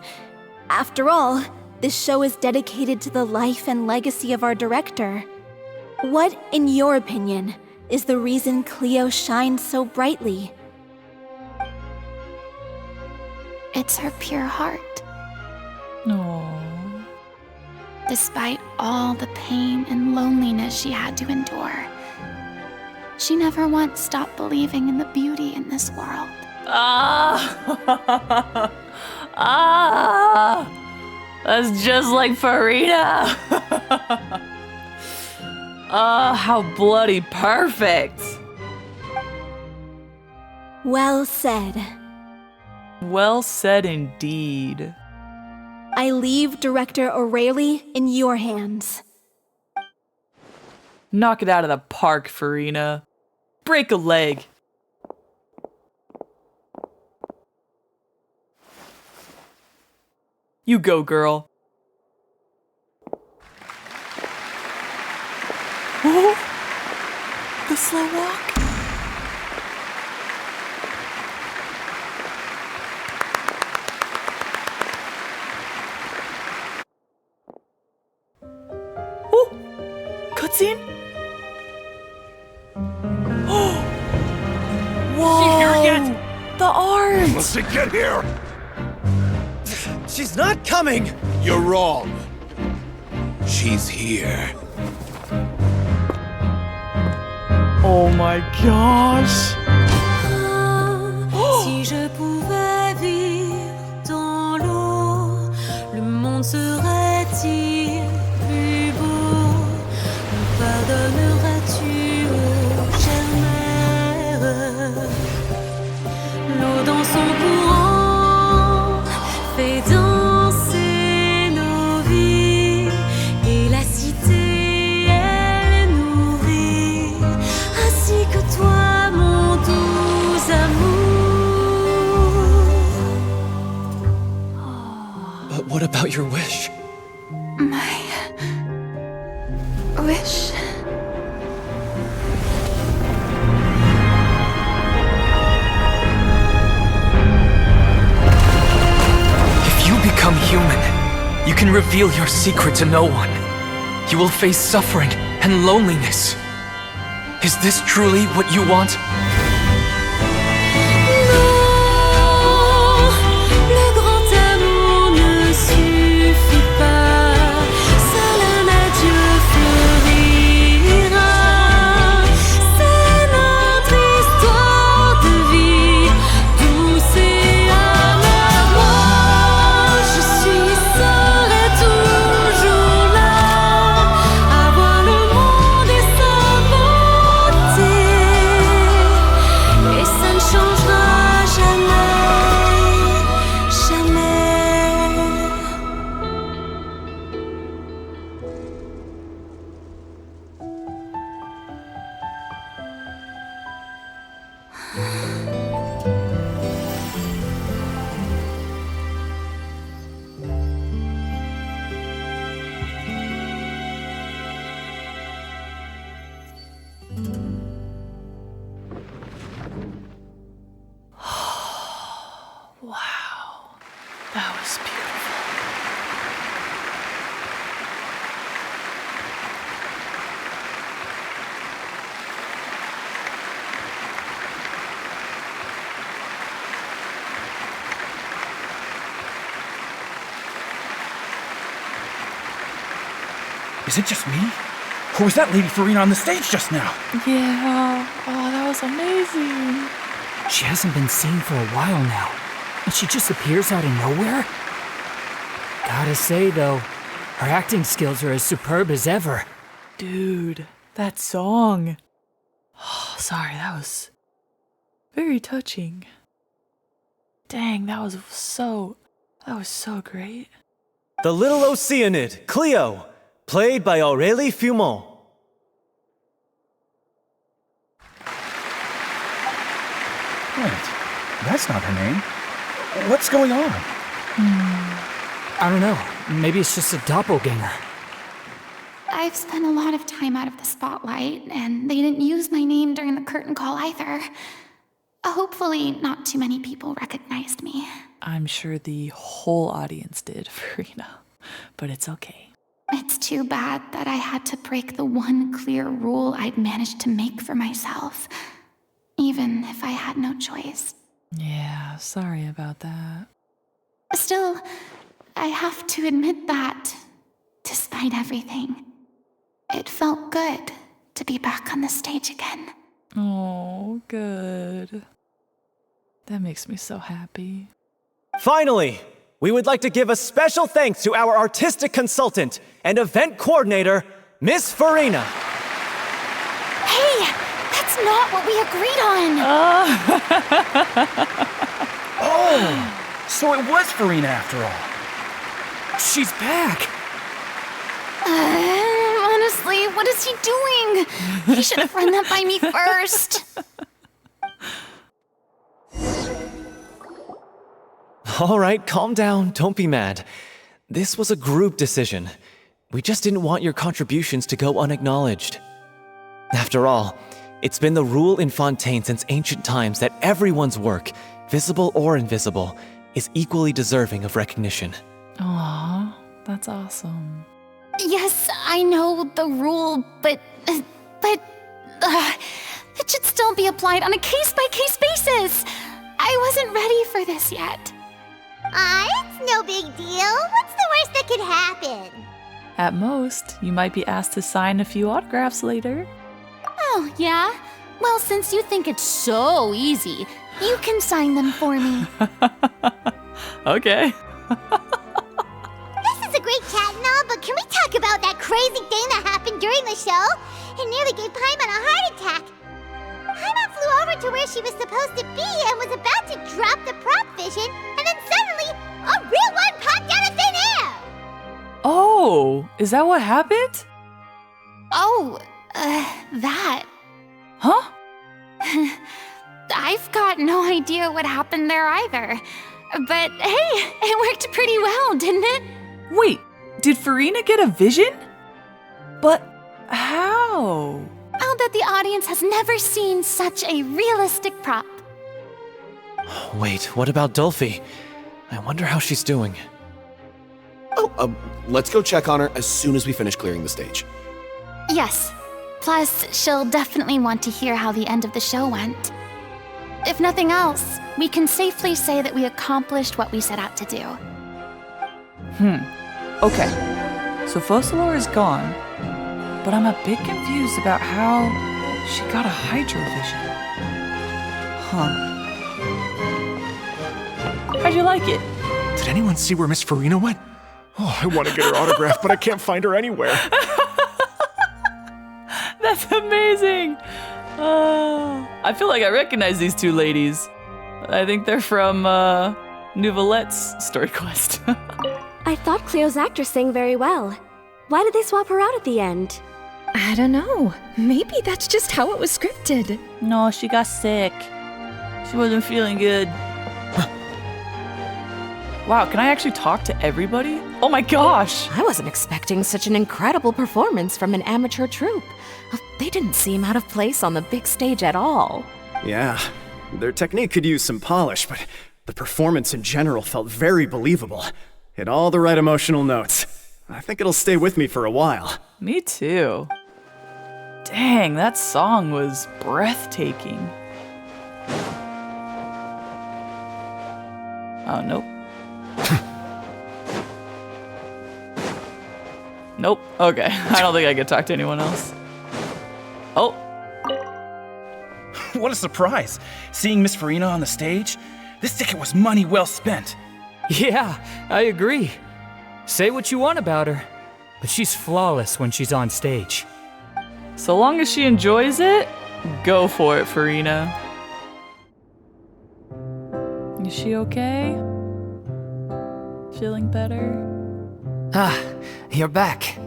After all, this show is dedicated to the life and legacy of our director. What, in your opinion, is the reason Cleo shines so brightly? It's her pure heart. No. Despite all the pain and loneliness she had to endure, she never once stopped believing in the beauty in this world. That's just like Furina! How bloody perfect! Well said. Well said indeed. I leave Director O'Reilly in your hands. Knock it out of the park, Furina. Break a leg. You go, girl. Oh, the slow walk. Oh, cutscene. Oh, whoa! She here yet? The art. Must it get here? She's not coming! You're wrong. She's here. Oh my gosh! Si je pouvais vivre dans l'eau, le monde serait-il plus beau? Me pardonneras-tu, ô chère mère? L'eau dans son courant fait danser nos vies, et la cité elle nourrit, ainsi que toi mon doux amour. But what about your wish? My wish. If you become human, you can reveal your secret to no one. You will face suffering and loneliness. Is this truly what you want? Le grand amour ne suffit pas, seul un adieu fleurira. C'est notre histoire de vie, douce et amère. Moi, je serai toujours là, à voir le monde et sa beauté, et ça ne changera jamais, jamais. Wow, that was beautiful. Is it just me? Or was that Lady Furina on the stage just now? Yeah, oh, that was amazing. She hasn't been seen for a while now, and she just appears out of nowhere? Gotta say, though, her acting skills are as superb as ever. Dude, that song. Oh, sorry, that was very touching. Dang, that was so great. The Little Oceanid, Cleo, played by Aurélie Fumont. Wait, that's not her name. What's going on? I don't know. Maybe it's just a doppelganger. I've spent a lot of time out of the spotlight, and they didn't use my name during the curtain call either. Hopefully, not too many people recognized me. I'm sure the whole audience did, Furina, but it's okay. It's too bad that I had to break the one clear rule I'd managed to make for myself, even if I had no choice. Yeah, sorry about that. Still, I have to admit that, despite everything, it felt good to be back on the stage again. Oh, good. That makes me so happy. Finally, we would like to give a special thanks to our artistic consultant and event coordinator, Miss Furina. Hey, that's not what we agreed on. Oh, so it was Furina after all. She's back. Honestly, what is he doing? He should have run that by me first. All right, calm down. Don't be mad. This was a group decision. We just didn't want your contributions to go unacknowledged. After all, it's been the rule in Fontaine since ancient times that everyone's work, visible or invisible, is equally deserving of recognition. Aw, that's awesome. Yes, I know the rule, but it should still be applied on a case-by-case basis. I wasn't ready for this yet. It's no big deal. What's the worst that could happen? At most, you might be asked to sign a few autographs later. Oh, yeah? Well, since you think it's so easy, you can sign them for me. Okay. This is a great chat and all, but can we talk about that crazy thing that happened during the show? It nearly gave Paimon a heart attack. Paimon flew over to where she was supposed to be and was about to drop the prop vision, and then suddenly, a real one popped out of thin air! Oh, is that what happened? Oh, that. Huh? I've got no idea what happened there either. But hey, it worked pretty well, didn't it? Wait, did Furina get a vision? But how? I'll bet the audience has never seen such a realistic prop. Wait, what about Dolphy? I wonder how she's doing. Oh, let's go check on her as soon as we finish clearing the stage. Yes. Plus, she'll definitely want to hear how the end of the show went. If nothing else, we can safely say that we accomplished what we set out to do. Okay. So Focalor is gone, but I'm a bit confused about how she got a Hydro vision. Huh. How'd you like it? Did anyone see where Miss Furina went? Oh, I want to get her autograph, but I can't find her anywhere. That's amazing! I feel like I recognize these two ladies. I think they're from Nouvelette's story quest. I thought Cleo's actress sang very well. Why did they swap her out at the end? I don't know. Maybe that's just how it was scripted. No, she got sick. She wasn't feeling good. Wow, can I actually talk to everybody? Oh my gosh! I wasn't expecting such an incredible performance from an amateur troupe. They didn't seem out of place on the big stage at all. Yeah, their technique could use some polish, but the performance in general felt very believable. Hit all the right emotional notes. I think it'll stay with me for a while. Me too. Dang, that song was breathtaking. Oh, nope. Nope. Okay. I don't think I could talk to anyone else. Oh. What a surprise. Seeing Miss Furina on the stage? This ticket was money well spent. Yeah, I agree. Say what you want about her, but she's flawless when she's on stage. So long as she enjoys it, go for it, Furina. Is she okay? Feeling better? Ah, you're back.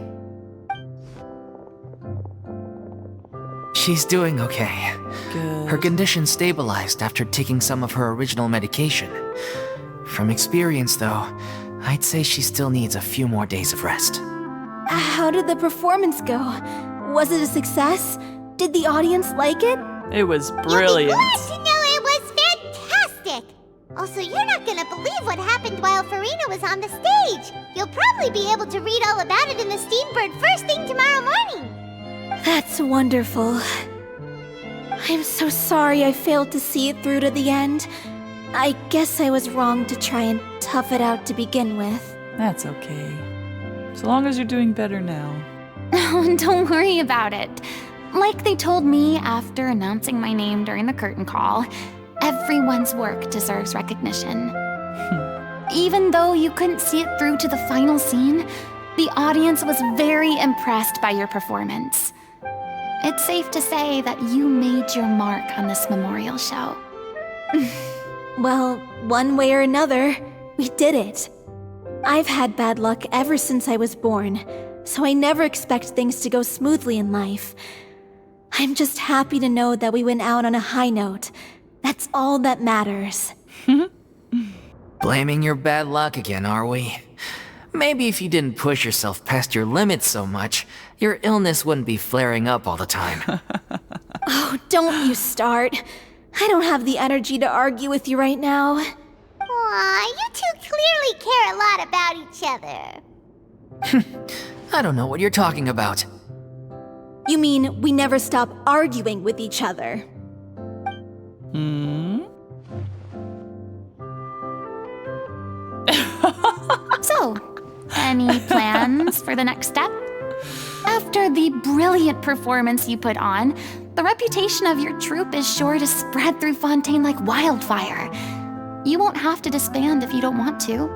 She's doing okay. Good. Her condition stabilized after taking some of her original medication. From experience, though, I'd say she still needs a few more days of rest. How did the performance go? Was it a success? Did the audience like it? It was brilliant. You'll be glad to know it was fantastic! Also, you're not gonna believe what happened while Furina was on the stage. You'll probably be able to read all about it in the Steambird first thing tomorrow morning. That's wonderful. I'm so sorry I failed to see it through to the end. I guess I was wrong to try and tough it out to begin with. That's okay. So long as you're doing better now. Oh, don't worry about it. Like they told me after announcing my name during the curtain call, everyone's work deserves recognition. Even though you couldn't see it through to the final scene, the audience was very impressed by your performance. It's safe to say that you made your mark on this memorial show. Well, one way or another, we did it. I've had bad luck ever since I was born, so I never expect things to go smoothly in life. I'm just happy to know that we went out on a high note. That's all that matters. Blaming your bad luck again, are we? Maybe if you didn't push yourself past your limits so much, your illness wouldn't be flaring up all the time. Oh, don't you start. I don't have the energy to argue with you right now. Aw, you two clearly care a lot about each other. I don't know what you're talking about. You mean we never stop arguing with each other? So, any plans for the next step? After the brilliant performance you put on, the reputation of your troupe is sure to spread through Fontaine like wildfire. You won't have to disband if you don't want to.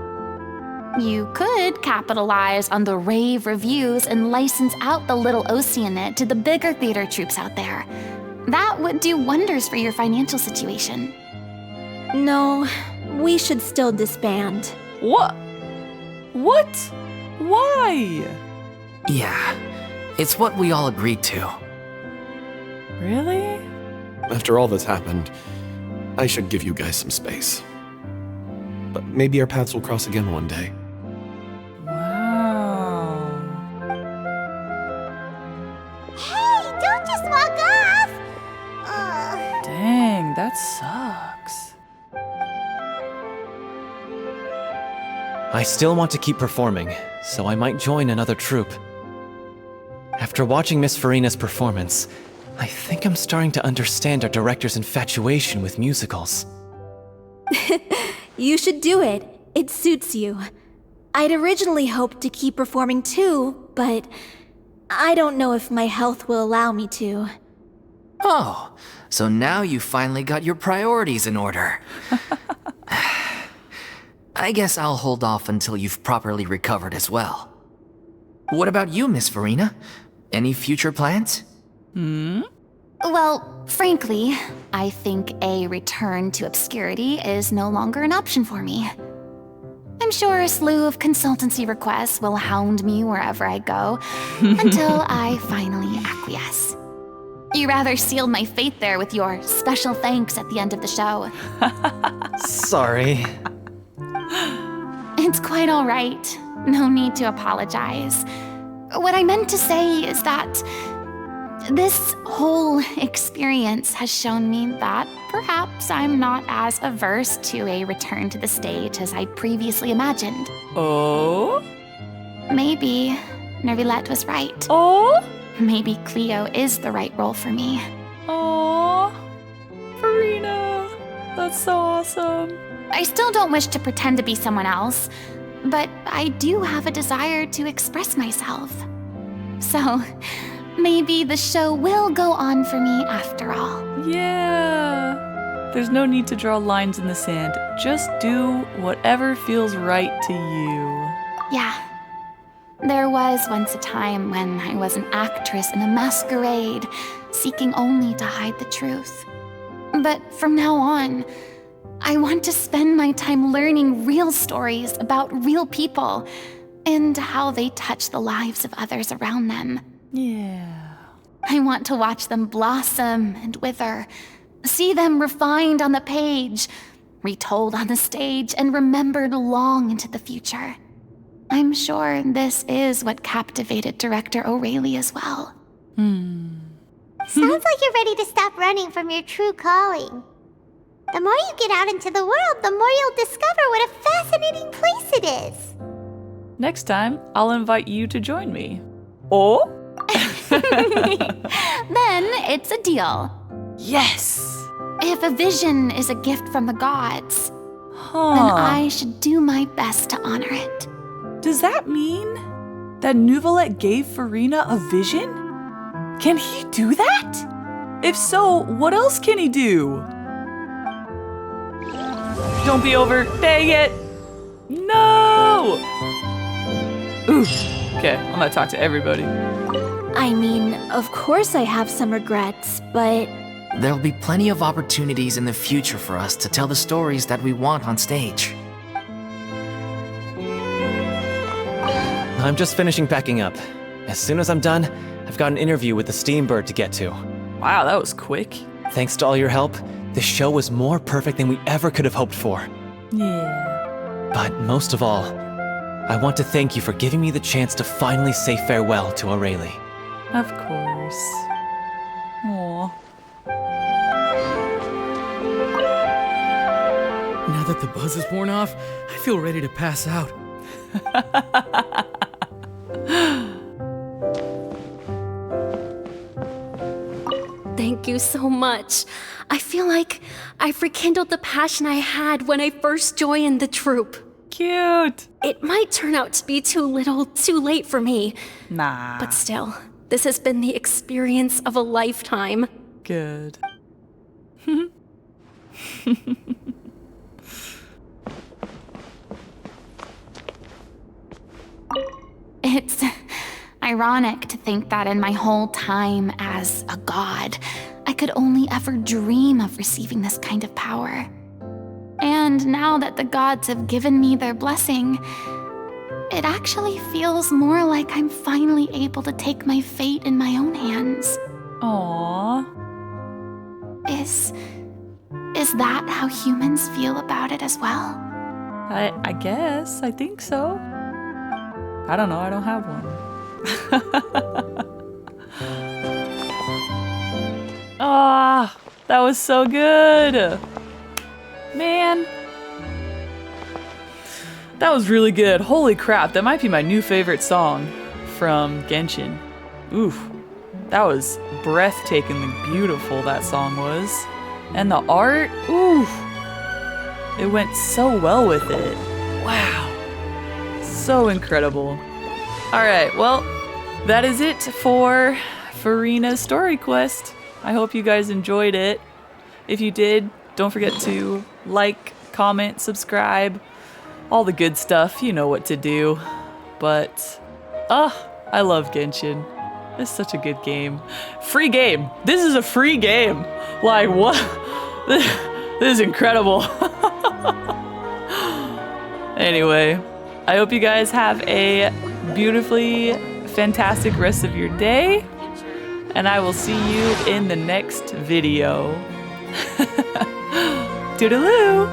You could capitalize on the rave reviews and license out the Little Oceanid to the bigger theater troupes out there. That would do wonders for your financial situation. No, we should still disband. What? What? Why? Yeah, it's what we all agreed to. Really? After all that's happened, I should give you guys some space. But maybe our paths will cross again one day. Wow. Hey, don't just walk off! Dang, that sucks. I still want to keep performing, so I might join another troupe. After watching Miss Furina's performance, I think I'm starting to understand our director's infatuation with musicals. You should do it. It suits you. I'd originally hoped to keep performing too, but I don't know if my health will allow me to. Oh, so now you finally got your priorities in order. I guess I'll hold off until you've properly recovered as well. What about you, Miss Furina? Any future plans? Well, frankly, I think a return to obscurity is no longer an option for me. I'm sure a slew of consultancy requests will hound me wherever I go until I finally acquiesce. You rather sealed my fate there with your special thanks at the end of the show. Sorry. It's quite all right. No need to apologize. What I meant to say is that this whole experience has shown me that perhaps I'm not as averse to a return to the stage as I previously imagined. Oh? Maybe Nervilette was right. Oh? Maybe Cleo is the right role for me. Oh, Furina, that's so awesome. I still don't wish to pretend to be someone else, but I do have a desire to express myself. So, maybe the show will go on for me after all. Yeah. There's no need to draw lines in the sand. Just do whatever feels right to you. Yeah. There was once a time when I was an actress in a masquerade, seeking only to hide the truth. But from now on, I want to spend my time learning real stories about real people and how they touch the lives of others around them. Yeah. I want to watch them blossom and wither, see them refined on the page, retold on the stage, and remembered long into the future. I'm sure this is what captivated director O'Reilly as well. Sounds like you're ready to stop running from your true calling. The more you get out into the world, the more you'll discover what a fascinating place it is. Next time, I'll invite you to join me. Oh? Then it's a deal. Yes! If a vision is a gift from the gods, Huh. then I should do my best to honor it. Does that mean that Nouvelette gave Furina a vision? Can he do that? If so, what else can he do? Don't be over. Dang it! No! Ooh. Okay, I'm gonna talk to everybody. I mean, of course I have some regrets, but There'll be plenty of opportunities in the future for us to tell the stories that we want on stage. I'm just finishing packing up. As soon as I'm done, I've got an interview with the Steambird to get to. Wow, that was quick. Thanks to all your help, this show was more perfect than we ever could have hoped for. Yeah. But most of all, I want to thank you for giving me the chance to finally say farewell to Aurelie. Of course. Aww. Now that the buzz is worn off, I feel ready to pass out. thank you so much. I feel like I've rekindled the passion I had when I first joined the troupe. Cute. It might turn out to be too little, too late for me. Nah. But still, this has been the experience of a lifetime. Good. It's ironic to think that in my whole time as a god, I could only ever dream of receiving this kind of power. And now that the gods have given me their blessing, it actually feels more like I'm finally able to take my fate in my own hands. Aww. Is that how humans feel about it as well? I guess. I think so. I don't know. I don't have one. Ah, that was so good. Man. That was really good. Holy crap. That might be my new favorite song from Genshin. Oof. That was breathtakingly beautiful, that song was. And the art, oof. It went so well with it. Wow. So incredible. Alright, well, that is it for Furina's story quest. I hope you guys enjoyed it. If you did, don't forget to like, comment, subscribe, all the good stuff. You know what to do. But, I love Genshin. It's such a good game. Free game. This is a free game. Like, what? This is incredible. Anyway, I hope you guys have a beautifully fantastic rest of your day. And I will see you in the next video. Toodaloo!